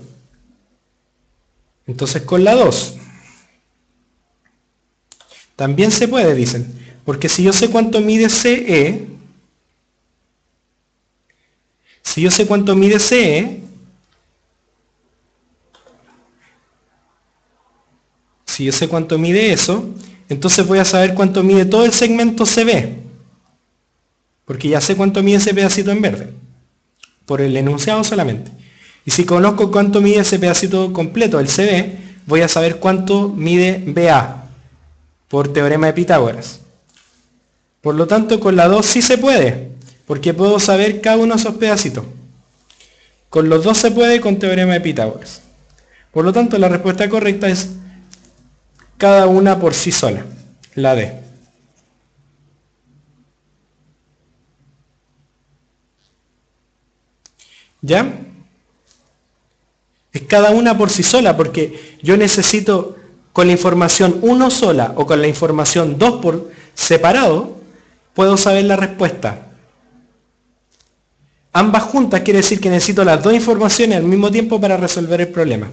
Entonces con la 2 también se puede, dicen, porque si yo sé cuánto mide CE, Si yo sé cuánto mide eso, entonces voy a saber cuánto mide todo el segmento CB. Porque ya sé cuánto mide ese pedacito en verde. Por el enunciado solamente. Y si conozco cuánto mide ese pedacito completo, el CB, voy a saber cuánto mide BA. Por teorema de Pitágoras. Por lo tanto, con la 2 sí se puede. Porque puedo saber cada uno de esos pedacitos. Con los dos se puede con teorema de Pitágoras. Por lo tanto, la respuesta correcta es cada una por sí sola, la D. ¿Ya? Es cada una por sí sola, porque yo necesito con la información 1 sola o con la información 2 por separado, puedo saber la respuesta. Ambas juntas quiere decir que necesito las dos informaciones al mismo tiempo para resolver el problema.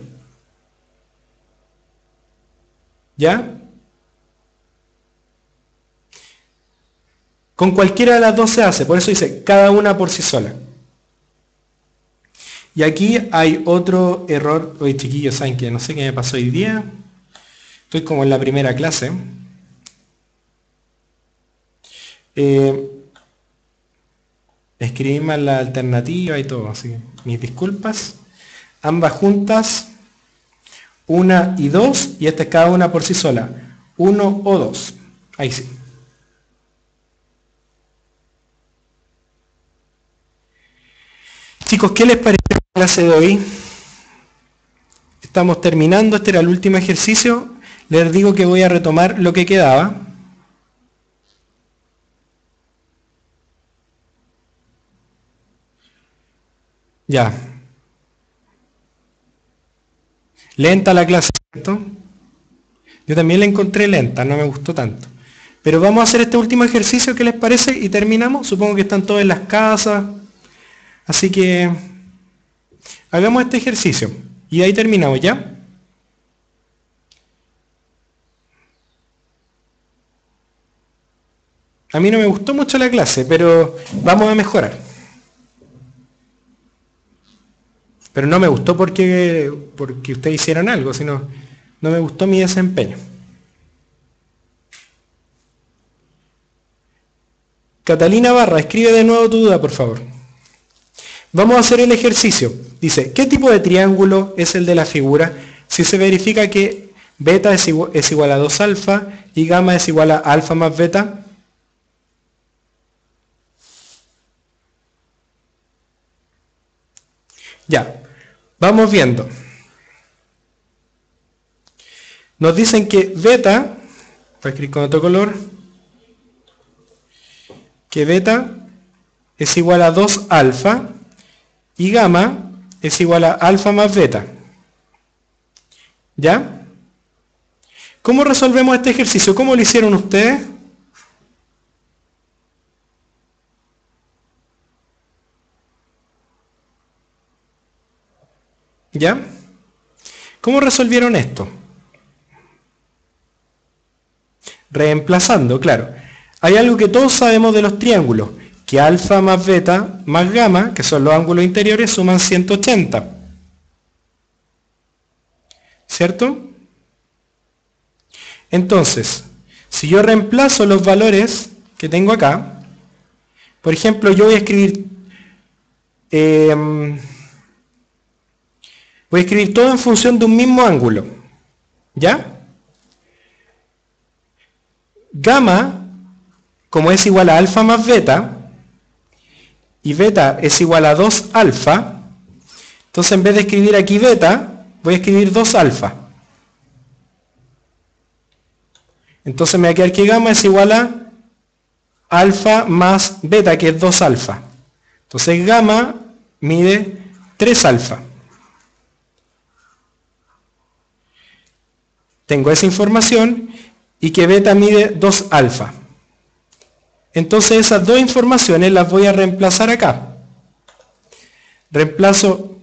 ¿Ya? Con cualquiera de las dos se hace, por eso dice cada una por sí sola. Y aquí hay otro error. Oye, chiquillos, ¿saben qué? No sé qué me pasó hoy día. Estoy como en la primera clase. Escribí mal la alternativa y todo, así que mis disculpas. Ambas juntas, 1 y 2, y esta es cada una por sí sola. 1 o 2. Ahí sí. Chicos, ¿qué les pareció la clase de hoy? Estamos terminando, este era el último ejercicio. Les digo que voy a retomar lo que quedaba. Ya. Lenta la clase, ¿cierto? Yo también la encontré lenta, no me gustó tanto. Pero vamos a hacer este último ejercicio, ¿qué les parece? Y terminamos. Supongo que están todos en las casas. Así que hagamos este ejercicio. Y ahí terminamos, ¿ya? A mí no me gustó mucho la clase, pero vamos a mejorar. Pero no me gustó porque ustedes hicieron algo, sino no me gustó mi desempeño. Catalina Barra, escribe de nuevo tu duda, por favor. Vamos a hacer el ejercicio. Dice, ¿qué tipo de triángulo es el de la figura si se verifica que beta es igual a 2 alfa y gamma es igual a alfa más beta? Ya, vamos viendo. Nos dicen que beta, voy a escribir con otro color, que beta es igual a 2 alfa y gamma es igual a alfa más beta. ¿Ya? ¿Cómo resolvemos este ejercicio? ¿Cómo lo hicieron ustedes? ¿Ya? ¿Cómo resolvieron esto? Reemplazando, claro. Hay algo que todos sabemos de los triángulos, que alfa más beta más gamma, que son los ángulos interiores, suman 180. ¿Cierto? Entonces, si yo reemplazo los valores que tengo acá, por ejemplo, yo voy a escribir todo en función de un mismo ángulo. ¿Ya? Gamma, como es igual a alfa más beta, y beta es igual a 2 alfa, entonces en vez de escribir aquí beta, voy a escribir 2 alfa. Entonces me va a quedar que gamma es igual a alfa más beta, que es 2 alfa. Entonces gamma mide 3 alfa. Tengo esa información y que beta mide 2 alfa. Entonces esas dos informaciones las voy a reemplazar acá. Reemplazo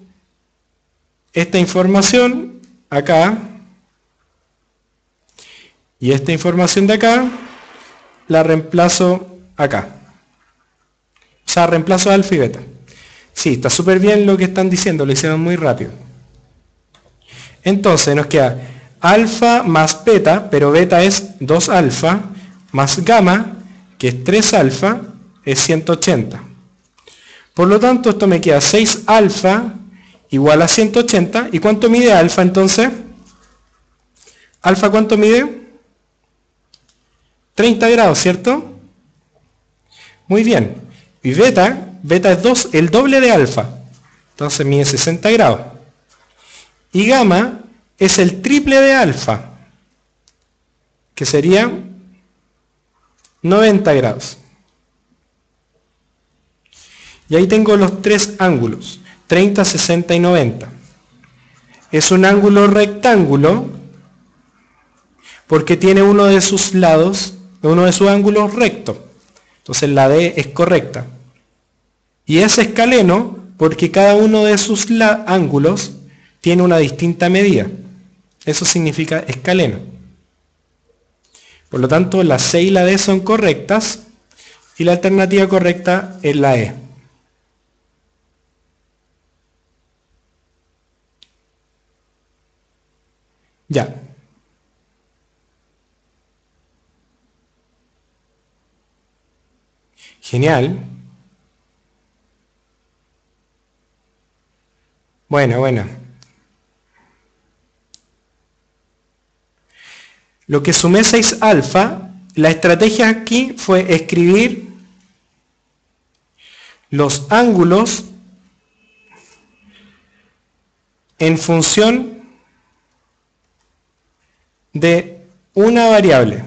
esta información acá y esta información de acá la reemplazo acá. O sea, reemplazo alfa y beta. Sí, está súper bien lo que están diciendo, lo hicieron muy rápido. Entonces nos queda alfa más beta, pero beta es 2 alfa, más gamma, que es 3 alfa, es 180. Por lo tanto, esto me queda 6 alfa igual a 180. ¿Y cuánto mide alfa entonces? ¿Alfa cuánto mide? 30 grados, ¿cierto? Muy bien. Y beta es el doble de alfa. Entonces mide 60 grados. Y gamma es el triple de alfa, que sería 90 grados. Y ahí tengo los tres ángulos, 30, 60 y 90. Es un ángulo rectángulo porque tiene uno de sus lados, uno de sus ángulos recto. Entonces la D es correcta. Y es escaleno porque cada uno de sus ángulos tiene una distinta medida. Eso significa escaleno. Por lo tanto, la C y la D son correctas y la alternativa correcta es la E. Ya. Genial. Buena. Lo que sumé 6 alfa, la estrategia aquí fue escribir los ángulos en función de una variable.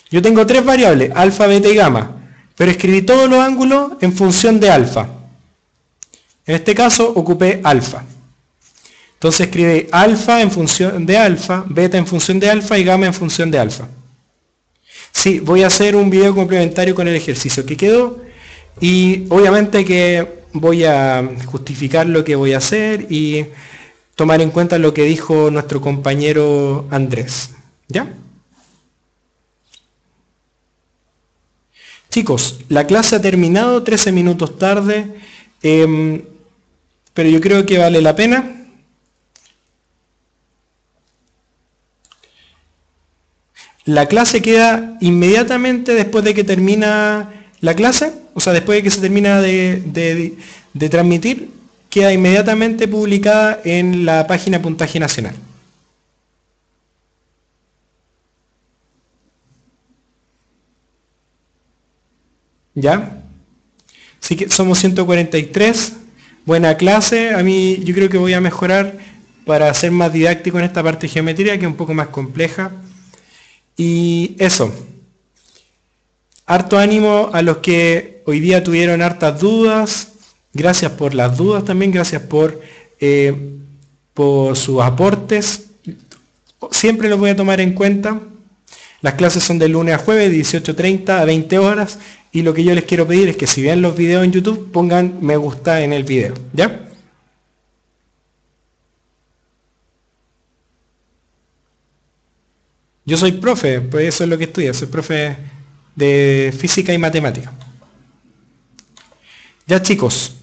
Yo tengo 3 variables, alfa, beta y gamma, pero escribí todos los ángulos en función de alfa. En este caso ocupé alfa. Entonces escribí alfa en función de alfa, beta en función de alfa y gamma en función de alfa. Sí, voy a hacer un video complementario con el ejercicio que quedó y obviamente que voy a justificar lo que voy a hacer y tomar en cuenta lo que dijo nuestro compañero Andrés. ¿Ya? Chicos, la clase ha terminado 13 minutos tarde, pero yo creo que vale la pena. La clase queda inmediatamente después de que termina la clase, o sea, después de que se termina de transmitir, queda inmediatamente publicada en la página Puntaje Nacional. ¿Ya? Así que somos 143, buena clase, a mí yo creo que voy a mejorar para ser más didáctico en esta parte de geometría, que es un poco más compleja. Y eso, harto ánimo a los que hoy día tuvieron hartas dudas, gracias por las dudas también, gracias por sus aportes, siempre los voy a tomar en cuenta. Las clases son de lunes a jueves, 18:30 a 20 horas, y lo que yo les quiero pedir es que si ven los videos en YouTube, pongan me gusta en el video, ¿ya? Yo soy profe, pues eso es lo que estudio, soy profe de física y matemática. Ya chicos.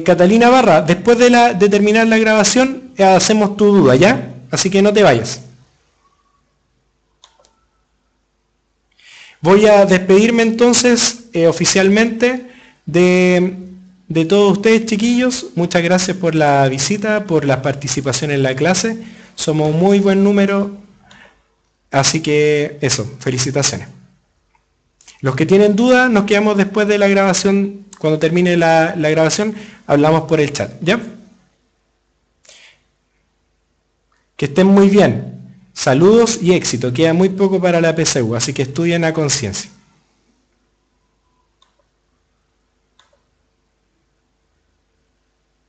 Catalina Barra, después de terminar la grabación, hacemos tu duda, ¿ya? Así que no te vayas. Voy a despedirme entonces oficialmente de todos ustedes, chiquillos. Muchas gracias por la visita, por la participación en la clase. Somos un muy buen número, así que eso, felicitaciones. Los que tienen dudas, nos quedamos después de la grabación, cuando termine la grabación, hablamos por el chat, ¿ya? Que estén muy bien. Saludos y éxito. Queda muy poco para la PSU, así que estudien a conciencia.